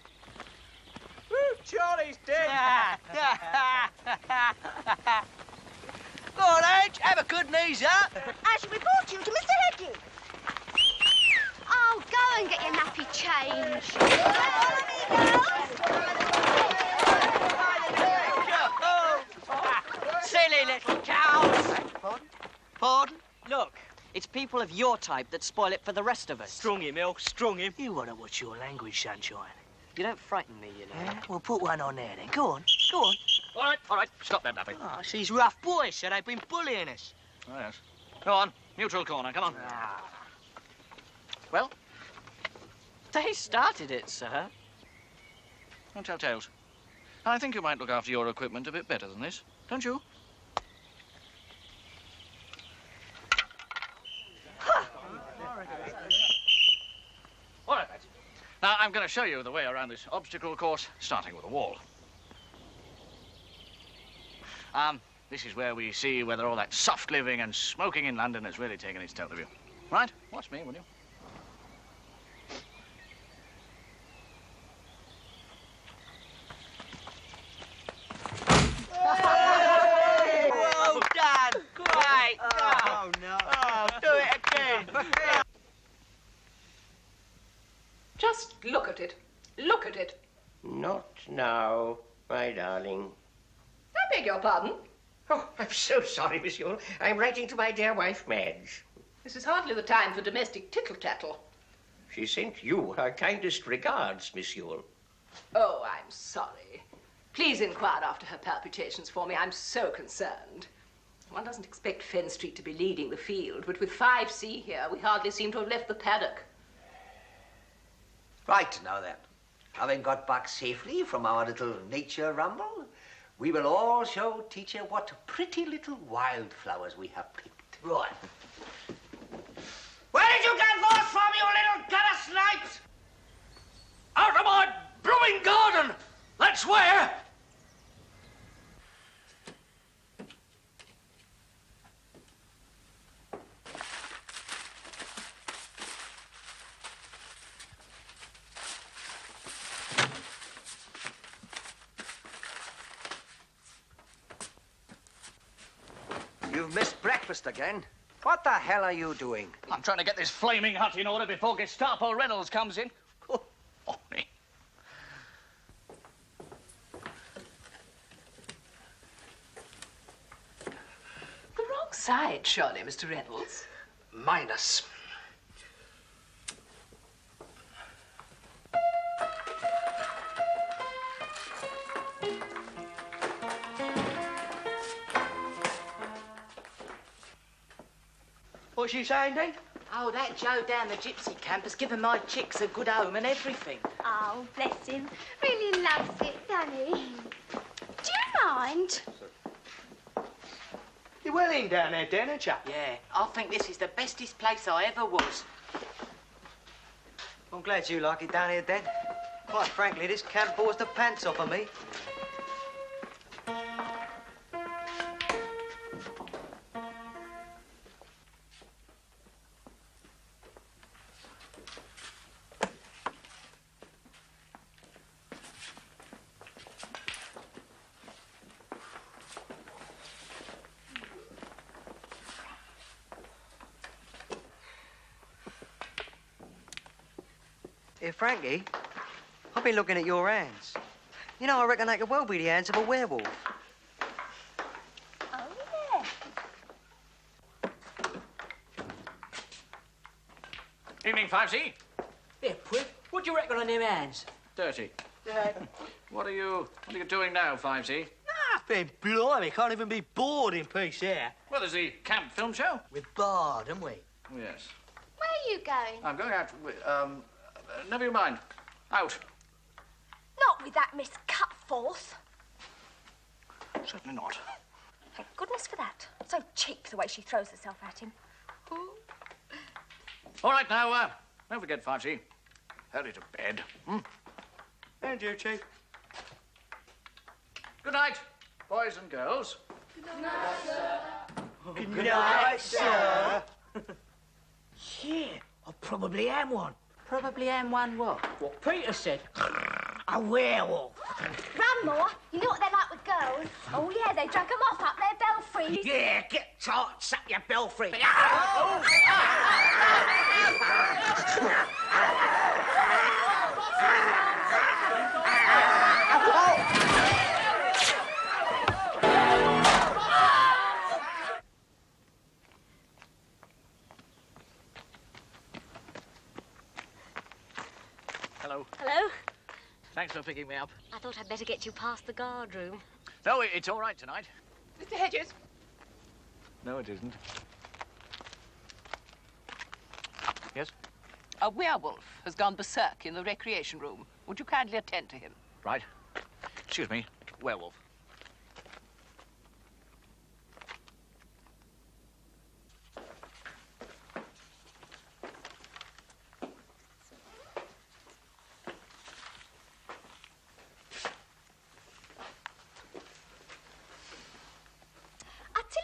Woo, Charlie's dead. Go on, Hedge, have a good knees up. I shall report you to Mr. Hedges. Oh, go and get your nappy changed. Silly little cows! Pardon? Pardon? Look, it's people of your type that spoil it for the rest of us. Strong him, El, strong him. You want to watch your language, sunshine. You don't frighten me, you know. Yeah? Well, put one on there, then. Go on, go on. All right, stop that napping. Oh, she's rough boys, so they've been bullying us. Oh, yes. Go on, neutral corner, come on. Well? They started it, sir. Don't tell tales. I think you might look after your equipment a bit better than this, don't you? All right, lads. Now, I'm going to show you the way around this obstacle course, starting with a wall. This is where we see whether all that soft living and smoking in London has really taken its toll of you. Right? Watch me, will you? Well done. Great. Oh, no. Oh, do it again. Just look at it. Look at it. Not now, my darling. I beg your pardon. Oh, I'm so sorry, Miss Yule. I'm writing to my dear wife, Madge. This is hardly the time for domestic tittle-tattle. She sent you her kindest regards, Miss Yule. Oh, I'm sorry. Please inquire after her palpitations for me. I'm so concerned. One doesn't expect Fen Street to be leading the field, but with 5C here, we hardly seem to have left the paddock. Right, now then. Having got back safely from our little nature ramble, we will all show teacher what pretty little wildflowers we have picked. Right. Where did you get those from, you little gutter snipes? Out of my blooming garden! That's where! You've missed breakfast again. What the hell are you doing? I'm trying to get this flaming hut in order before Gestapo Reynolds comes in. The wrong side, surely, Mr. Reynolds. Minus. What's she saying, then? Oh, that Joe down the gypsy camp has given my chicks a good home and everything. Oh, bless him. Really loves it, doesn't he? Do you mind? You're well in down there, Dan, aren't you? Yeah, I think this is the bestest place I ever was. I'm glad you like it down here, Dan. Quite frankly, this camp bores the pants off of me. Here, Frankie, I've been looking at your hands. You know, I reckon they could well be the hands of a werewolf. Oh, yeah. Evening, 5C. Here, Priv, what do you reckon on them hands? Dirty. What are you doing now, 5C? Ben blimey, can't even be bored in peace here. Well, there's the camp film show. We're barred, aren't we? Oh, yes. Where are you going? I'm going out with, never you mind. Out. Not with that Miss Cutforth. Certainly not. Thank goodness for that. So cheap, the way she throws herself at him. All right, now, don't forget, 5C. Hurry to bed. And you, Chief. Good night, boys and girls. Good night, sir. Good night, sir. Yeah, I probably am one. Probably am one what? What Peter said. A werewolf. Grandma, you know what they're like with girls? Oh, yeah, they drag them off up their belfries. Yeah, get tight, suck your belfry. Hello. Hello? Thanks for picking me up. I thought I'd better get you past the guard room. No, it's all right tonight. Mr. Hedges. No, it isn't. Yes? A werewolf has gone berserk in the recreation room. Would you kindly attend to him? Right. Excuse me, werewolf.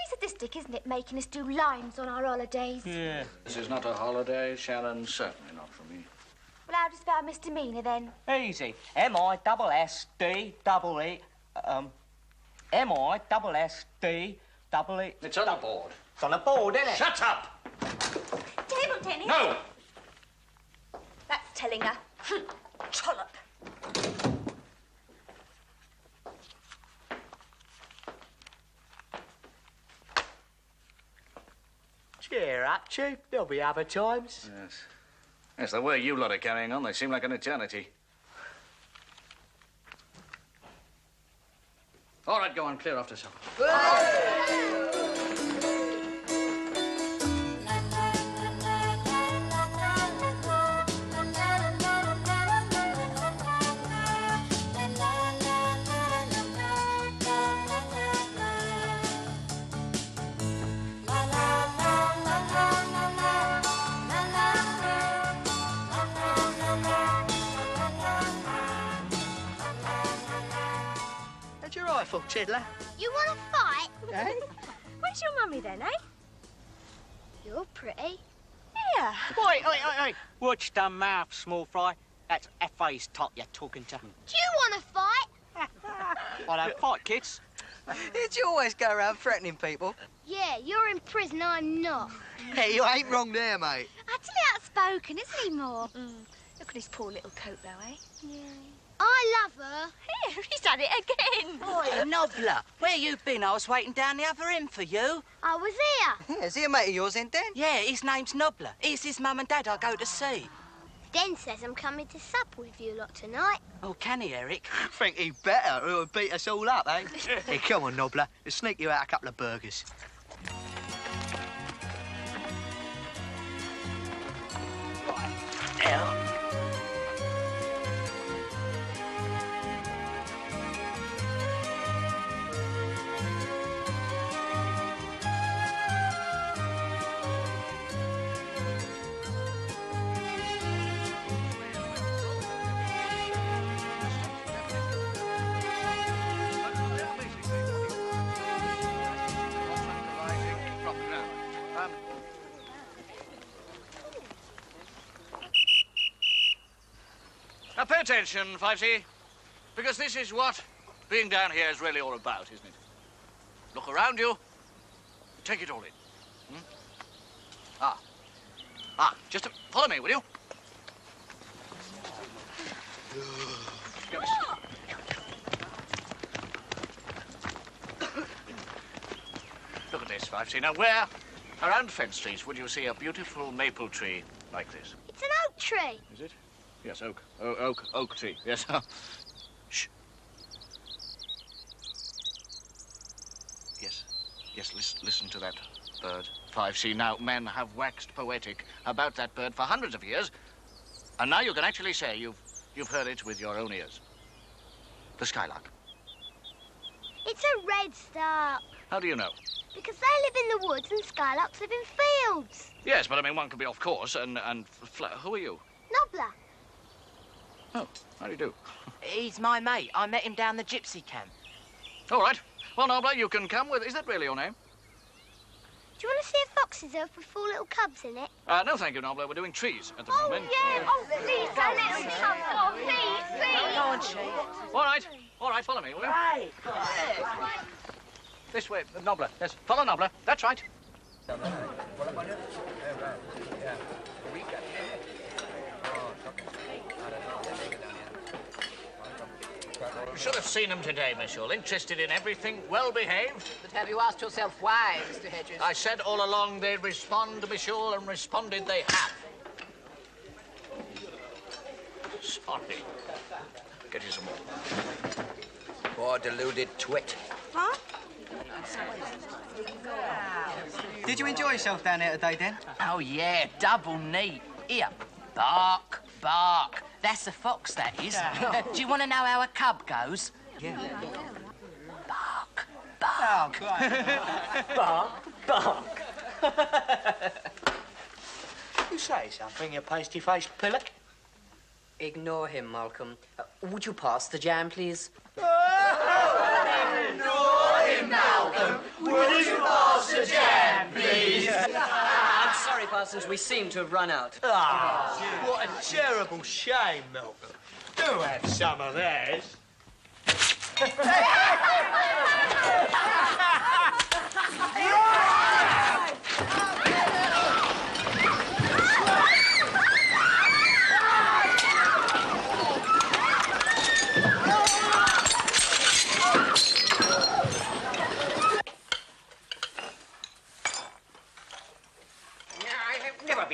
Sadistic, isn't it, making us do lines on our holidays? Yeah. This is not a holiday, Sharon. Certainly not for me. Well, how do you spell misdemeanor, then? Easy. M-I-S-S-D-E-E. M-I-S-S-D-E-E. It's on the board. It's on the board, isn't it? Shut up! Table tennis? No! That's telling her. Trollop. that, Chief. There'll be other times. Yes. Yes, the way you lot are carrying on, they seem like an eternity. All right, go on, clear off to supper. How'd your rifle, Tiddler? You want to fight? Eh? Where's your mummy then, eh? You're pretty. Here. Oi, oi, oi, oi. Watch the mouth, small fry. That's F.A.'s top you're talking to. Do you want to fight? I don't fight, kids. Did you always go around threatening people? Yeah, you're in prison, I'm not. Hey, you ain't wrong there, mate. Utterly outspoken, isn't he, Ma? Look at his poor little coat, though, eh? Yeah. I love her. Here, he's done it again. Oi, Nobler, where you been? I was waiting down the other end for you. I was here. Yeah, is he a mate of yours then, Den? Yeah, his name's Nobler. He's his mum and dad I go to see. Den says I'm coming to sup with you lot tonight. Oh, can he, Eric? Think he better, or he'll beat us all up, eh? Hey, come on, Nobbler. We'll sneak you out a couple of burgers. Now. Now pay attention, 5C, because this is what being down here is really all about, isn't it? Look around you, take it all in. Just follow me, will you? Look at this, 5C. Now, where around Fence Street would you see a beautiful maple tree like this? It's an oak tree. Is it? Yes, oak. Oak tree. Yes. Shh. Yes, listen to that bird. 5C. Now, men have waxed poetic about that bird for hundreds of years, and now you can actually say you've heard it with your own ears. The skylark. It's a redstart. How do you know? Because they live in the woods and skylarks live in fields. Yes, but I mean, one could be off course and who are you? Nobbler. Oh, how do you do? He's my mate. I met him down the gypsy camp. All right. Well, Nobbler, you can come with... Is that really your name? Do you want to see a fox's earth with 4 little cubs in it? No, thank you, Nobbler. We're doing trees at the moment. Yeah. Oh, please, don't let us come. Oh, please. Go on, Chief. All right, follow me, will you? Right. This way, Nobbler. Yes, follow Nobbler. That's right. You should have seen him today, Monsieur. Interested in everything, well-behaved. But have you asked yourself why, Mr. Hedges? I said all along they'd respond, Monsieur, and responded they have. Sorry. Get you some more. Poor deluded twit. Huh? Did you enjoy yourself down there today, Den? Oh, yeah, double neat. Here, bark, bark. That's a fox, that is. Do you want to know how a cub goes? Yeah. Bark, bark. Oh, bark. You say something, you pasty-faced pillock. Ignore him, Malcolm. Would you pass the jam, please? Ignore him, Malcolm. Would you pass the jam, please? I'm sorry, Parsons. We seem to have run out. What a terrible shame, Malcolm. Do have some of theirs.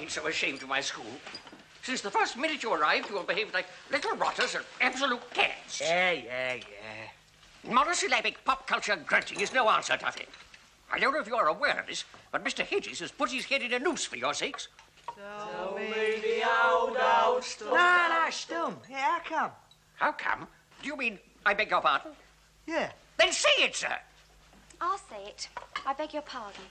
been so ashamed of my school. Since the first minute you arrived, you have behaved like little rotters and absolute cats. Yeah. Monosyllabic pop culture grunting is no answer, Duffy. I don't know if you are aware of this, but Mr. Hedges has put his head in a noose for your sakes. Tell me the old story. No, Stum. Yeah, how come? How come? Do you mean I beg your pardon? Yeah. Then say it, sir. I'll say it. I beg your pardon.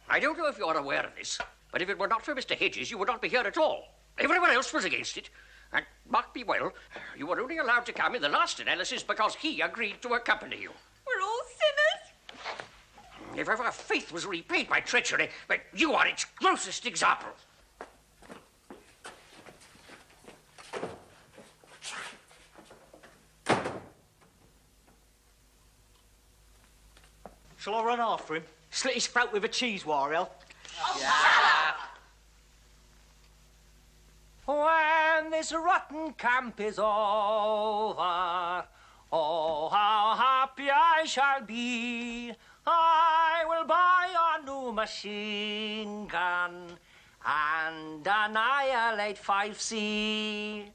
I don't know if you're aware of this, but if it were not for Mr. Hedges, you would not be here at all. Everyone else was against it. And mark me well, you were only allowed to come in the last analysis because he agreed to accompany you. We're all sinners. If ever faith was repaid by treachery, but you are its grossest example. Shall I run after him? Slit his throat with a cheese wire, El? When this rotten camp is over, oh, how happy I shall be. I will buy a new machine gun and annihilate 5C.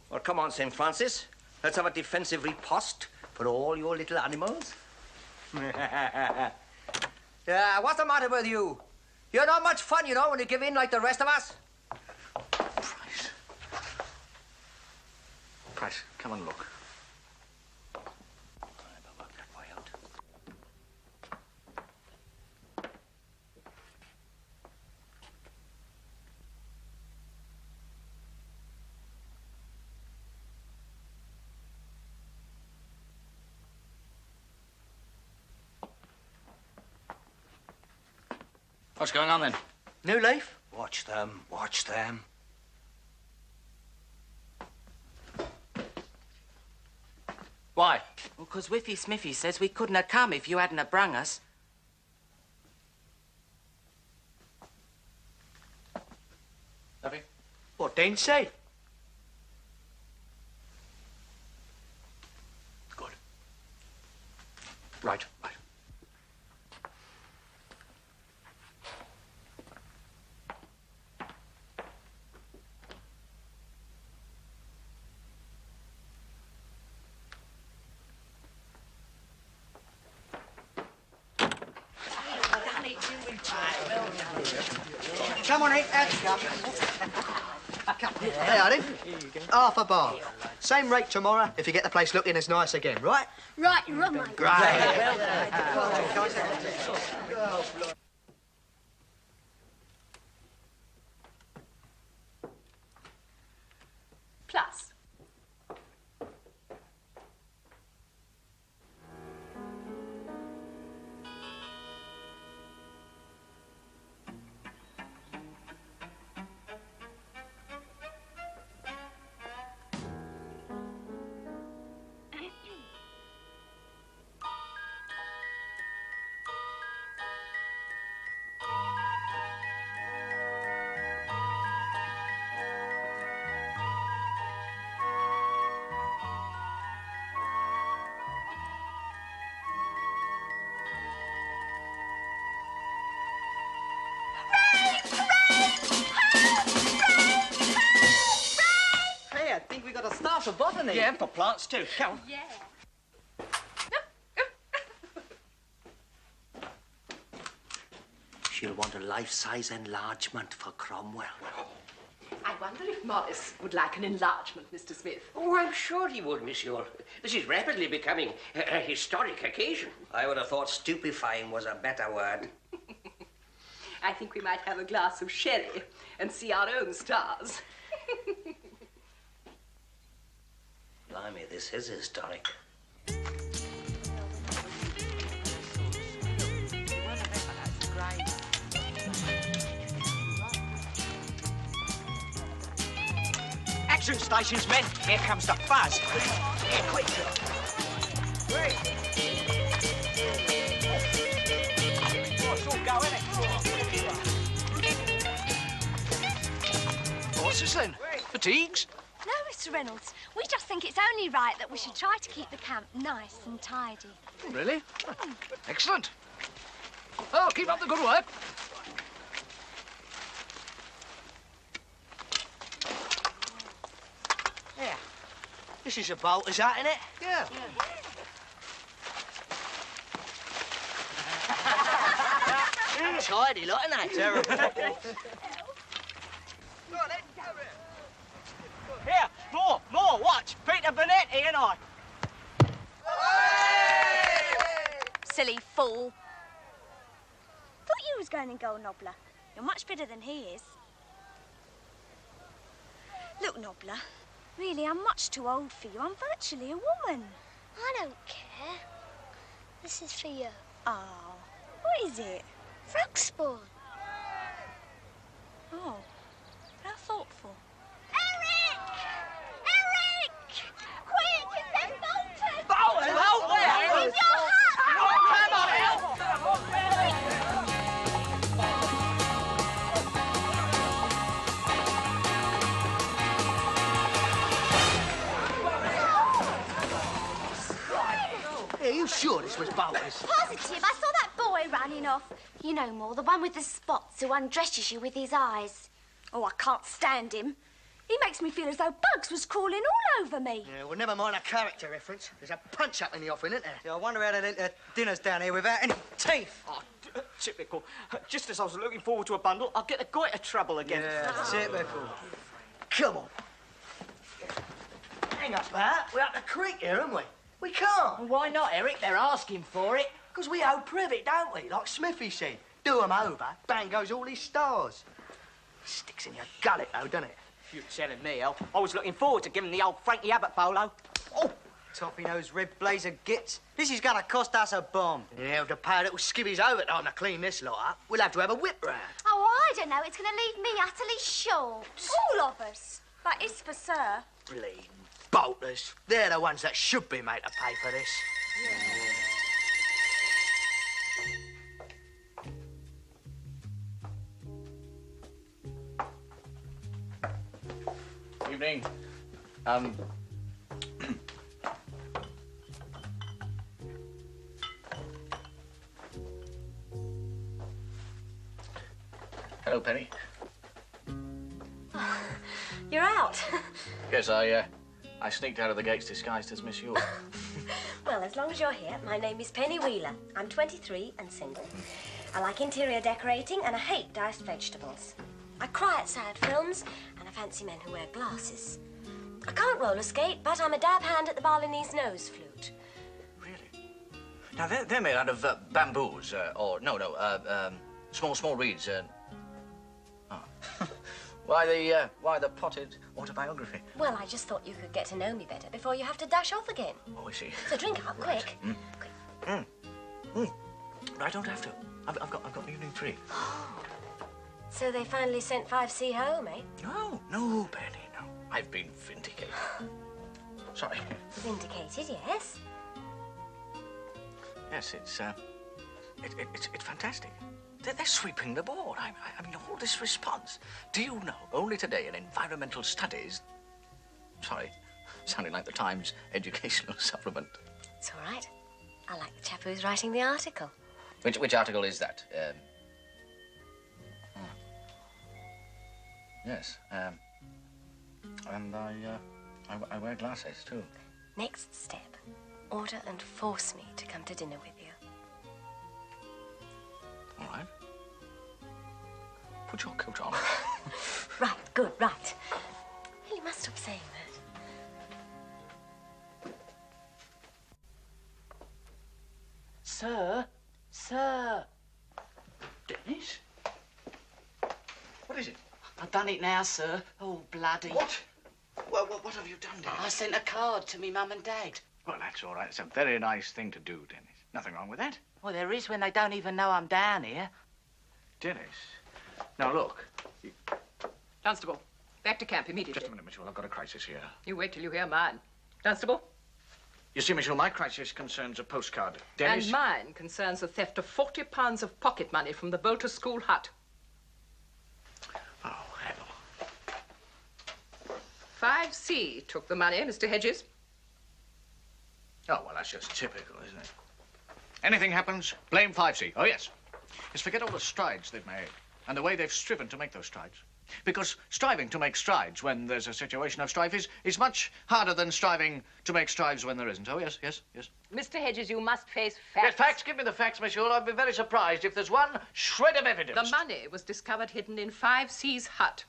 Well, come on, St. Francis. Let's have a defensive riposte for all your little animals. Yeah, what's the matter with you? You're not much fun, you know, when you give in like the rest of us. Price, come and look. What's going on then? New leaf? Watch them, watch them. Why? Well, 'cause Whiffy Smiffy says we couldn't have come if you hadn't have brung us. Duffy? What didn't say? Good. Right. Come on in, come. Hey, Arden. Half a bar. Same rate tomorrow if you get the place looking as nice again, right? Right, you're on, mate. Plus. For botany. Yeah, and for plants too. Come. Yeah. She'll want a life-size enlargement for Cromwell. I wonder if Morris would like an enlargement, Mr. Smith. Oh, I'm sure he would, monsieur. This is rapidly becoming a historic occasion. I would have thought stupefying was a better word. I think we might have a glass of sherry and see our own stars. Blimey, this is historic. Action stations, men. Here comes the fuzz. Here, quick. Wait. Oh, it's all go, innit? What's this then? Fatigues? No, Mr. Reynolds. We just think it's only right that we should try to keep the camp nice and tidy. Really? Excellent. Oh, keep up the good work. This is a bolt, is that, isn't it? Yeah. Tidy lot, isn't it? Terrible. Here, more, watch. Peter Bonetti and I. Silly fool. Thought you was going in gold, Nobbler. You're much better than he is. Look, Nobbler, really, I'm much too old for you. I'm virtually a woman. I don't care. This is for you. Oh, what is it? Frog spawn. Oh, how thoughtful. Eric! Eric! Quick, it's them Bolton! Bolton? Bolton? With your hat! Come on, help! Are you sure this was Bolton's? Positive, I saw that boy running off. You know more, the one with the spots who undresses you with his eyes. Oh, I can't stand him. He makes me feel as though bugs was crawling all over me. Yeah, well, never mind a character reference. There's a punch-up in the offing, isn't there? Yeah, I wonder how they let dinners down here without any teeth. Oh, typical. Just as I was looking forward to a bundle, I'll get the goiter trouble again. Yeah, typical. Come on. Hang up that. We're up the creek here, aren't we? We can't. Well, why not, Eric? They're asking for it. Because we owe privet, don't we? Like Smithy said. Do 'em over, bang goes all his stars. Sticks in your gullet, though, doesn't it? You're telling me, El. I was looking forward to giving the old Frankie Abbott bolo. Oh, toppy-nosed red blazer gits. This is going to cost us a bomb. Yeah, we'll have to pay a little skivvy's overtime to clean this lot up. We'll have to have a whip round. Oh, I don't know. It's going to leave me utterly short. All of us. That is for sir. Bleeding bolters. They're the ones that should be made to pay for this. Evening. Hello, Penny. You're out. Yes, I sneaked out of the gates disguised as Miss York. Well, as long as you're here, my name is Penny Wheeler. I'm 23 and single. I like interior decorating and I hate diced vegetables. I cry at sad films and I fancy men who wear glasses. I can't roller skate, but I'm a dab hand at the Balinese nose flute. Now, they're made out of bamboos, or, small reeds. Why the potted autobiography? Well, I just thought you could get to know me better before you have to dash off again. Oh, I see. So drink up, quick. I don't have to. I've got evening 3. So they finally sent 5C home, eh? No, Penny, no. I've been vindicated. Sorry. Vindicated, yes. Yes, it's fantastic. They're sweeping the board. I mean, all this response. Do you know, only today in environmental studies... Sorry, sounding like the Times educational supplement. It's all right. I like the chap who's writing the article. Which article is that? Yes, and I wear glasses, too. Next step, order and force me to come to dinner with you. All right. Put your coat on. Right, good, right. You must stop saying that. Sir? Sir? Dennis? What is it? I've done it now, sir. Oh, bloody. What? Well, what have you done, Dennis? I sent a card to me mum and dad. Well, that's all right. It's a very nice thing to do, Dennis. Nothing wrong with that. Well, there is when they don't even know I'm down here. Dennis. Now, look. Constable, back to camp immediately. Just a minute, Mitchell. I've got a crisis here. You wait till you hear mine. Constable? You see, Mitchell, my crisis concerns a postcard. Dennis... And mine concerns the theft of 40 pounds of pocket money from the Bolter School hut. Oh, hell. 5C took the money, Mr. Hedges. Oh, well, that's just typical, isn't it? Anything happens, blame 5C. Oh, yes. Just forget all the strides they've made and the way they've striven to make those strides. Because striving to make strides when there's a situation of strife is much harder than striving to make strides when there isn't. Oh, yes, yes, yes. Mr. Hedges, you must face facts. Yes, facts. Give me the facts, monsieur. I'd be very surprised if there's one shred of evidence. The money was discovered hidden in 5C's hut.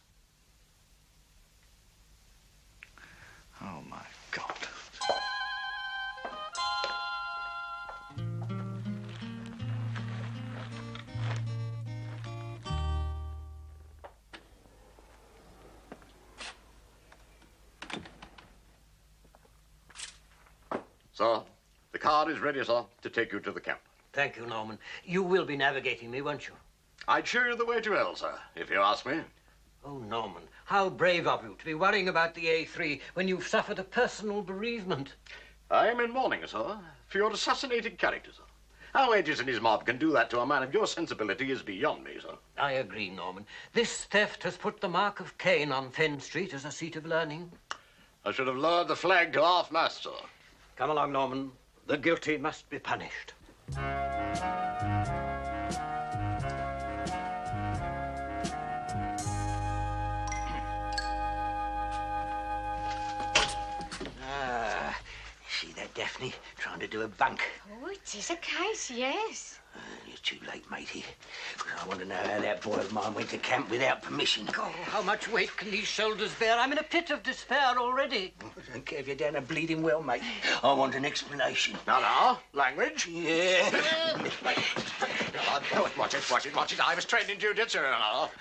Oh, my God. Sir, the car is ready, sir, to take you to the camp. Thank you, Norman. You will be navigating me, won't you? I'd show you the way to hell, sir, if you ask me. Oh, Norman, how brave of you to be worrying about the A3 when you've suffered a personal bereavement. I am in mourning, sir, for your assassinated character, sir. How Hedges and his mob can do that to a man of your sensibility is beyond me, sir. I agree, Norman. This theft has put the mark of Cain on Fenn Street as a seat of learning. I should have lowered the flag to half-mast, sir. Come along, Norman. The guilty must be punished. See that, Daphne? Trying to do a bunk. Oh, it is a case, yes. You're too late, matey. I want to know how that boy of mine went to camp without permission. Oh, how much weight can these shoulders bear? I'm in a pit of despair already. I don't care if you're down a bleeding well, mate. I want an explanation. Now, language? Yeah. Watch it. I was trained in jiu-jitsu. I've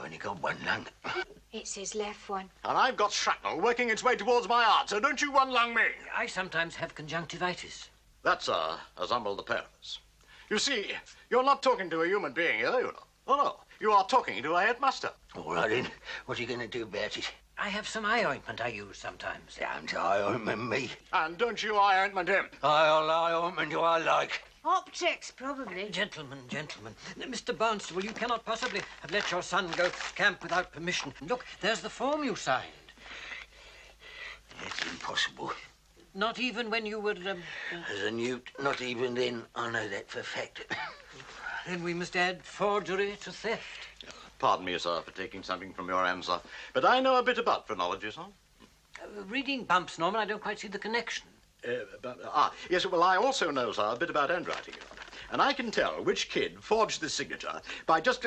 only got one lung. It's his left one. And I've got shrapnel working its way towards my heart, so don't you one-lung me. I sometimes have conjunctivitis. That's, as humble the pair of us. You see, you're not talking to a human being here, you know. Oh, no. You are talking to a headmaster. All right, then. What are you going to do about it? I have some eye ointment I use sometimes. Don't eye ointment me. And don't you eye ointment him. I'll eye ointment do I like. Optics, probably. Gentlemen. Mr. Barnstable, you cannot possibly have let your son go to camp without permission. Look, there's the form you signed. It's impossible. Not even when you were... As a newt, not even then. I know that for a fact. Then we must add forgery to theft. Pardon me, sir, for taking something from your hands, sir. But I know a bit about phrenology, sir. Reading bumps, Norman, I don't quite see the connection. Yes, well, I also know, sir, a bit about handwriting. And I can tell which kid forged this signature by just...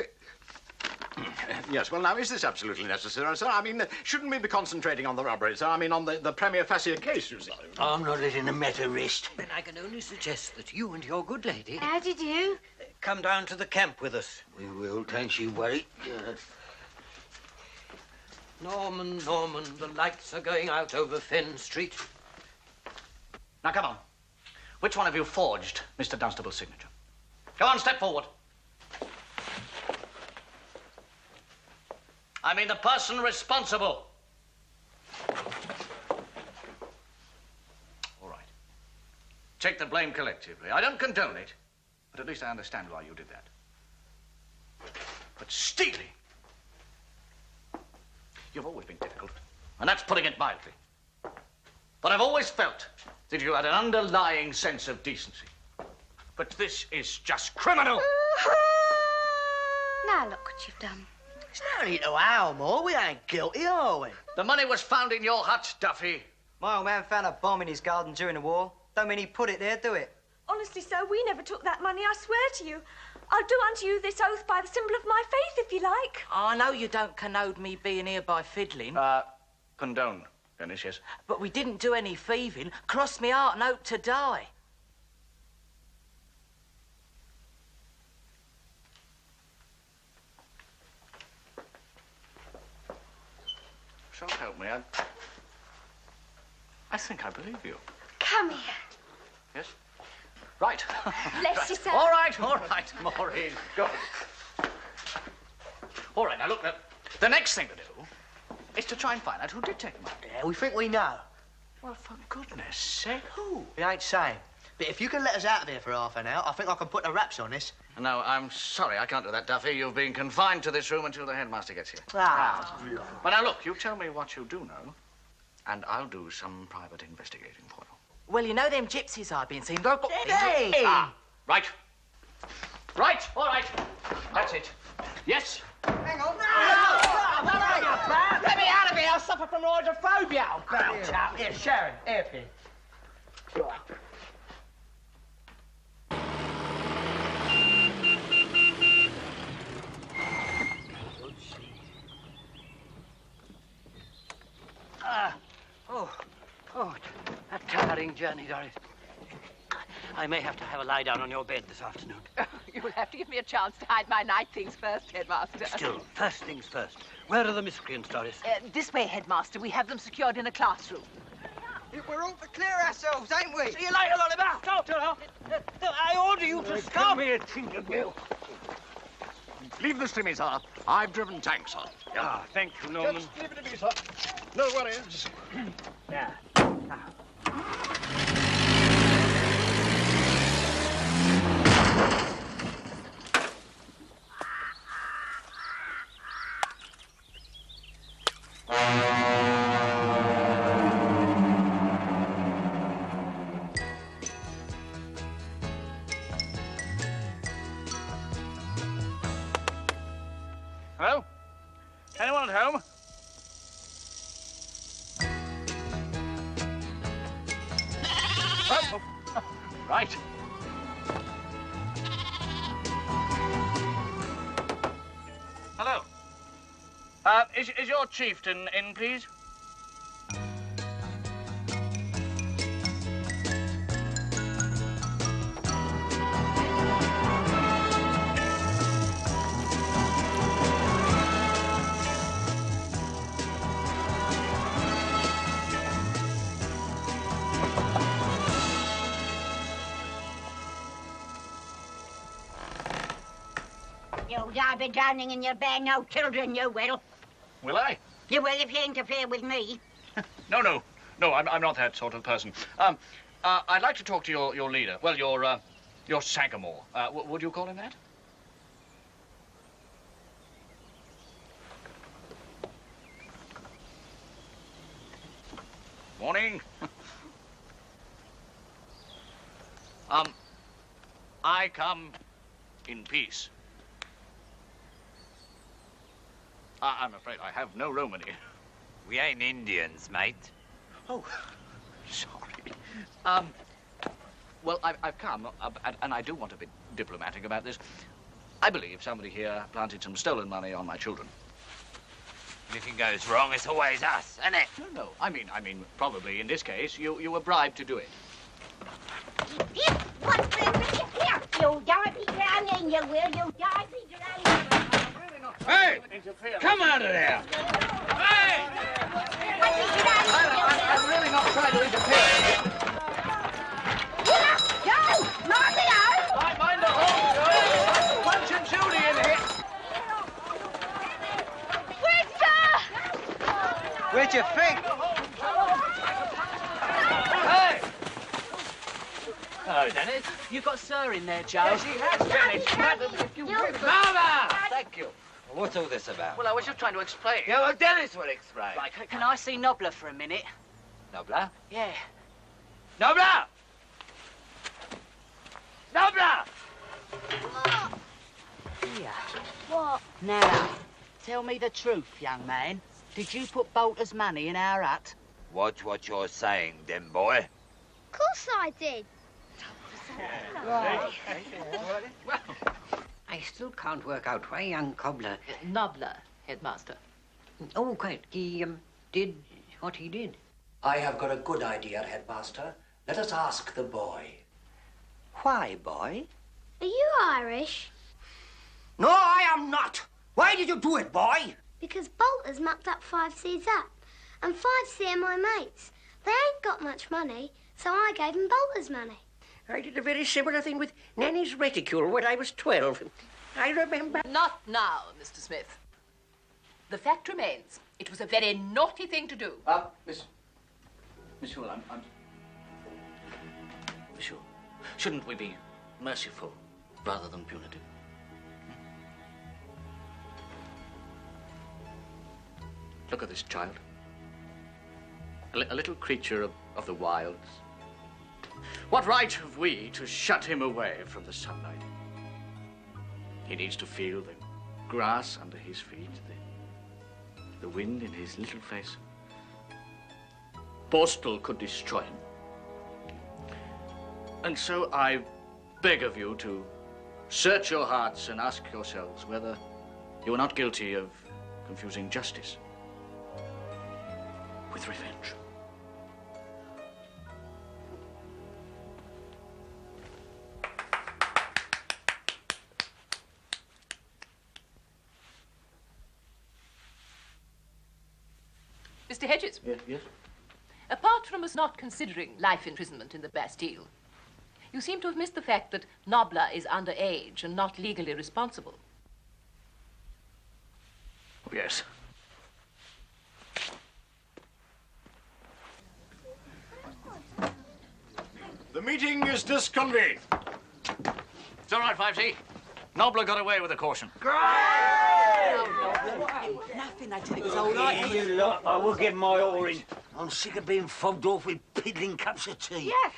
Yes, well, now, is this absolutely necessary, sir? I mean, shouldn't we be concentrating on the robbery, sir? I mean, on the premier facie case, you see. I'm not letting the matter rest. Then I can only suggest that you and your good lady... How did you? Come down to the camp with us. We will, don't you worry. Norman, the lights are going out over Fenn Street. Now, come on. Which one of you forged Mr. Dunstable's signature? Go on, step forward. I mean the person responsible. All right. Take the blame collectively. I don't condone it, but at least I understand why you did that. But stealing... You've always been difficult, and that's putting it mildly. But I've always felt that you had an underlying sense of decency. But this is just criminal. Now look what you've done. It's no need to howl more. We ain't guilty, are we? The money was found in your hut, Duffy. My old man found a bomb in his garden during the war. Don't mean he put it there, do it? Honestly, sir, we never took that money, I swear to you. I'll do unto you this oath by the symbol of my faith, if you like. I know you don't condone me being here by fiddling. Condone, Dennis, yes. But we didn't do any thieving. Cross me heart and hope to die. So help me, I think I believe you. Come here. Yes? Right. Bless right. yourself. All right, Maureen. Go. All right, now look, the next thing to do is to try and find out who did take the money. Yeah, we think we know. Well, for goodness sake, who? We ain't saying. But if you can let us out of here for half an hour, I think I can put the wraps on this. No, I'm sorry, I can't do that, Duffy. You've been confined to this room until the headmaster gets here. But now, look, you tell me what you do know, and I'll do some private investigating for you. Well, you know them gypsies I've been seeing. Hey! Right. Right, all right. That's it. Yes? Hang on. No! What are you, pal? Let me out of here. I'll suffer from hydrophobia. Oh, bow chap. Here, Sharon. Here, Pin. Oh, a tiring journey, Doris. I may have to have a lie down on your bed this afternoon. You will have to give me a chance to hide my night things first, Headmaster. Still, first things first. Where are the miscreants, Doris? This way, Headmaster. We have them secured in a classroom. We're all to clear ourselves, ain't we? See you later, Oliver. Stop. I order you to stop. Give me a tinker, Leave this to me, sir. I've driven tanks, sir. Ah, thank you, Norman. Just leave it to me, sir. No worries. Yeah. Hello? Anyone at home? Oh, right. Hello. Is your chieftain in, please? You'll be drowning in your bear no children, you will. Will I? You will if you interfere with me. No, I'm not that sort of person. I'd like to talk to your leader. Well, your Sagamore. Would you call him that? Morning. I come in peace. I'm afraid I have no Romany. We ain't Indians, mate. Oh, sorry. Well, I've come, and I do want to be diplomatic about this. I believe somebody here planted some stolen money on my children. Anything goes wrong, it's always us, isn't it? No. I mean, probably in this case, you were bribed to do it. You'll be drowning, you will. You'll be drowning. Hey! Come out of there! Hey! I'm really not trying to interfere. Go! Martino! I mind the hole, Punch and Judy in here. Where'd you think? Hey! Hello, Dennis. You got Sir in there, Joe? Yes, he has, Dennis. Mama! Thank you. What's all this about? Well, I was just trying to explain. Yeah, well, Dennis will explain. Right, can I see Nobler for a minute? Nobler? Yeah. Nobler! Nobler! Here. What? Now, tell me the truth, young man. Did you put Bolter's money in our hut? Watch what you're saying, dem boy. Of course I did. Right. I still can't work out why young cobbler... Nobler, Headmaster. Oh, quite. He, did what he did. I have got a good idea, Headmaster. Let us ask the boy. Why, boy? Are you Irish? No, I am not. Why did you do it, boy? Because Bolter's mucked up 5C's up. And 5C are my mates. They ain't got much money, so I gave them Bolter's money. I did a very similar thing with Nanny's reticule when I was 12. I remember... Not now, Mr. Smith. The fact remains, it was a very naughty thing to do. Miss Hull, I'm... Miss Hull, shouldn't we be merciful rather than punitive? Look at this child. A little creature of the wilds. What right have we to shut him away from the sunlight? He needs to feel the grass under his feet, the wind in his little face. Postal could destroy him. And so I beg of you to search your hearts and ask yourselves whether you are not guilty of confusing justice with revenge. Mr. Hedges. Yes? Apart from us not considering life imprisonment in the Bastille, you seem to have missed the fact that Nobler is underage and not legally responsible. Oh, yes. The meeting is disconvened. It's all right, 5C. Nobler got away with a caution. Nothing, I tell you, it was all right. Yeah, you lot, I will get my oar in. I'm sick of being fobbed off with piddling cups of tea. Yeah,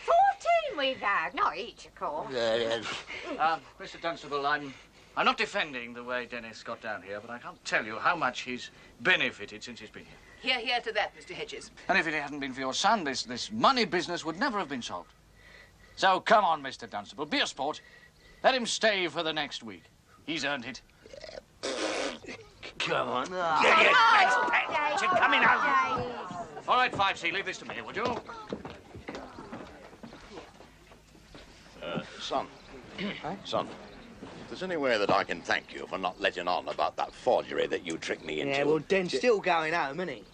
14 we've had. Not each, of course. Mr. Dunstable, I'm not defending the way Dennis got down here, but I can't tell you how much he's benefited since he's been here. Hear to that, Mr. Hedges. And if it hadn't been for your son, this money business would never have been solved. So come on, Mr. Dunstable, be a sport. Let him stay for the next week. He's earned it. Come on. Get your bags packed. You're coming home. All right, 5C, leave this to me, would you? Son. Son, if there's any way that I can thank you for not letting on about that forgery that you tricked me into... Yeah, well, Den's still going home, isn't he?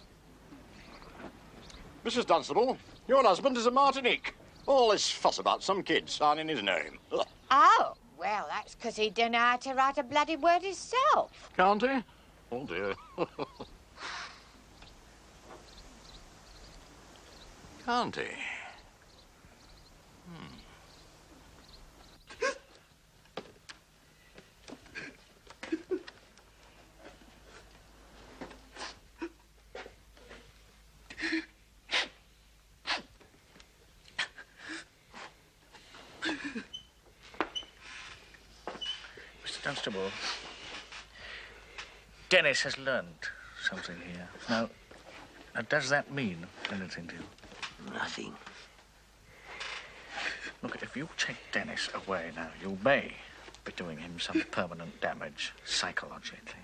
Mrs. Dunstable, your husband is a Martinique. All this fuss about some kid signing his name. Ugh. Oh, well, that's because he didn't know how to write a bloody word himself. Can't he? Oh, dear. Can't he? Mr. Dunstable, Dennis has learned something here. Now, does that mean anything to you? Nothing. Look, if you take Dennis away now, you may be doing him some permanent damage psychologically.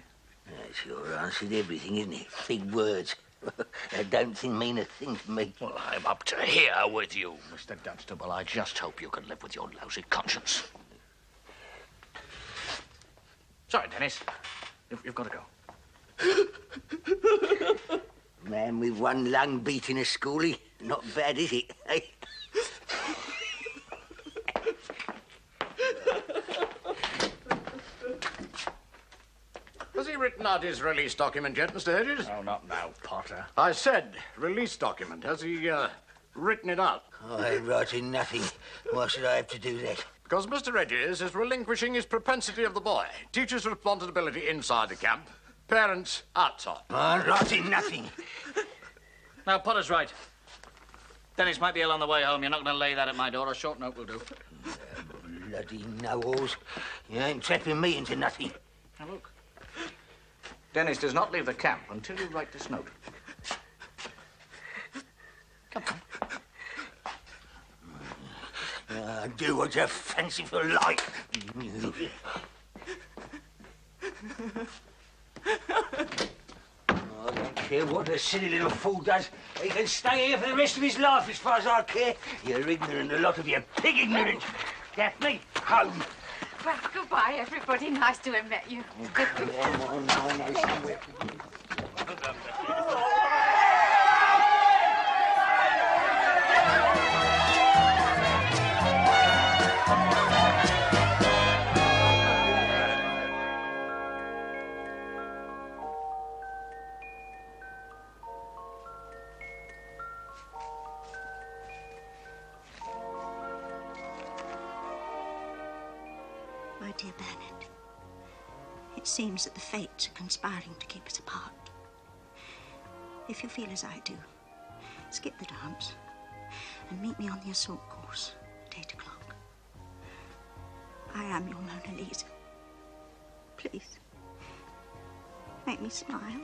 That's your answer to everything, isn't it? Big words. I don't think mean a thing to me. Well, I'm up to here with you, Mr. Dunstable. I just hope you can live with your lousy conscience. Sorry, Dennis. You've got to go. Man with one lung beating a schoolie. Not bad, is it? Eh? Has he written out his release document yet, Mr. Hedges? Oh, not now, Potter. I said release document. Has he written it out? I ain't writing nothing. Why should I have to do that? Because Mr. Hedges is relinquishing his propensity of the boy. Teacher's responsibility inside the camp, parents outside. I'm writing nothing. Now, Potter's right. Dennis might be ill on the way home. You're not going to lay that at my door. A short note will do. Bloody know-alls. You ain't trapping me into nothing. Now, look. Dennis does not leave the camp until you write this note. Come on. Do what you fanciful like. I don't care what the silly little fool does. He can stay here for the rest of his life as far as I care. You're ignorant, a lot of you. Pig ignorant. Daphne, home. Well, goodbye, everybody. Nice to have met you. My dear Bernard, it seems that the fates are conspiring to keep us apart. If you feel as I do, skip the dance and meet me on the assault course at 8 o'clock. I am your Mona Lisa. Please, make me smile.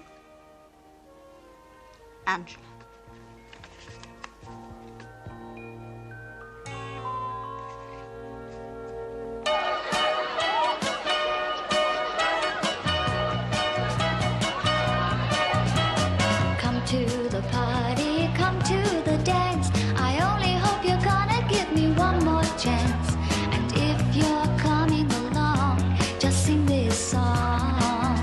Angela. Come to the party, come to the dance. I only hope you're gonna give me one more chance. And if you're coming along, just sing this song.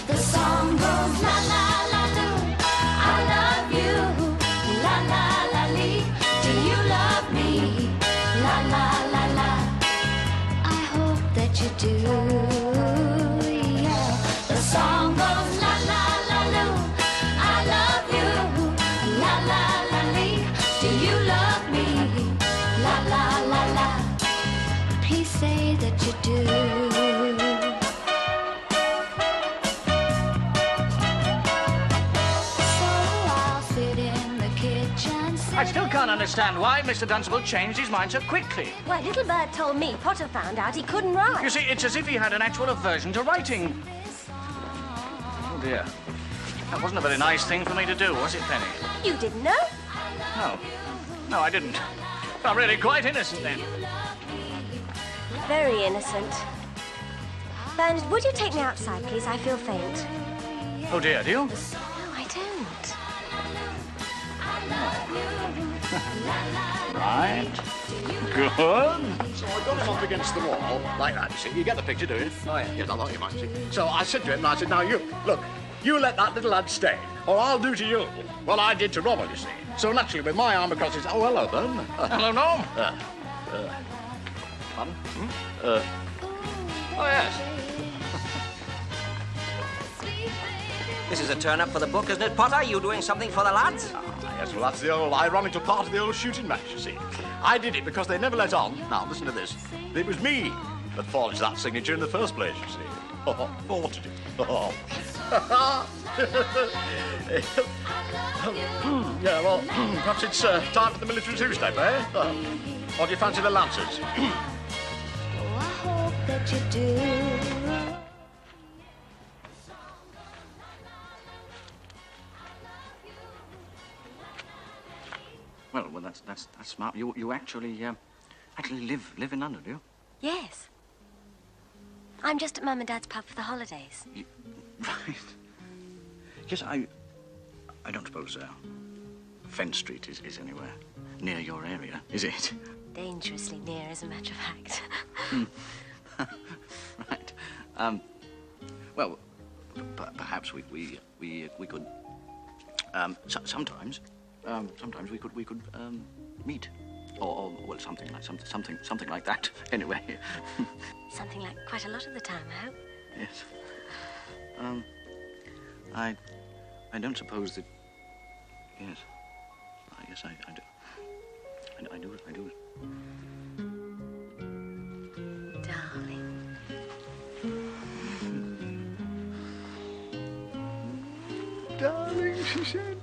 The song goes la la la loo, I love you. La la la lee, do you love me? La la la la, I hope that you do. Yeah. The song goes la la la loo, I love you. La la la lee, do you love me? La la la la, please say that you do. I still can't understand why Mr. Dunstable changed his mind so quickly. Why, Little Bird told me Potter found out he couldn't write. You see, it's as if he had an actual aversion to writing. Oh, dear. That wasn't a very nice thing for me to do, was it, Penny? You didn't know? No. No, I didn't. I'm really quite innocent, then. Very innocent. Bernard, would you take me outside, please? I feel faint. Oh, dear, do you? No, I don't. Right. Good. So I got him up against the wall, like that, you see. You get the picture, do you? Oh, yeah. Yes, I thought you might see. So I said to him, I said, now you, look, you let that little lad stay, or I'll do to you what I did to Rommel, you see. So naturally, with my arm across his... Oh, hello, then. Hello, Norm. Pardon? Oh, yes. This is a turn-up for the book, isn't it, Potter? You doing something for the lads? Yes, well, that's the old ironical part of the old shooting match, you see. I did it because they never let on. Now, listen to this. It was me that forged that signature in the first place, you see. Oh, what did it? Oh. Yeah, well, perhaps it's time for the military two-step, eh? Or do you fancy the Lancers? Oh, I hope that you do. Well, that's smart. You actually live in London, do you? Yes. I'm just at Mum and Dad's pub for the holidays. Right. Yes, I don't suppose Fen Street is anywhere near your area, is it? Dangerously near, as a matter of fact. Right. Well, perhaps we could. Sometimes we could meet, or well, something like that. Anyway. Something like quite a lot of the time, I hope. Yes. I don't suppose that. Yes. Yes, I do. I do. Darling. Darling, she said.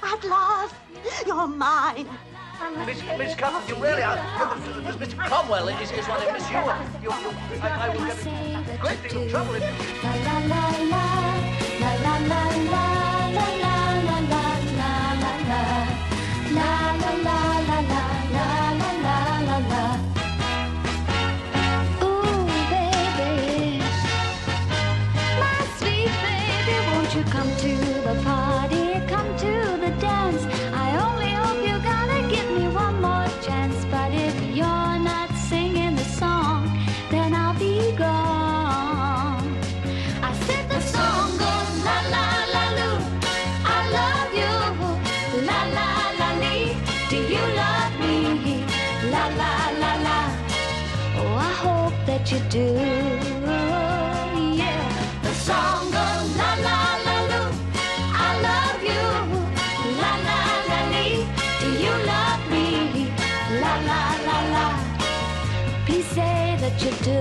At last, you're mine. Miss Cromwell, you really are. Mr. Cromwell is one of Miss Ewan. I will get a great deal of trouble if you... La la la la, la la la la, la la la la, la la la, la la la la, la la la. Ooh, baby, my sweet baby, won't you come to the party, come to the dance? I only hope you're gonna give me one more chance. But if you're not singing the song, then I'll be gone. I said the song goes la la la loo, I love you. La la la lee, do you love me? La la la la, oh I hope that you do. Yeah, the song goes la la la loo, I love you. La la la lee, do you love me? La la la la, please say that you do.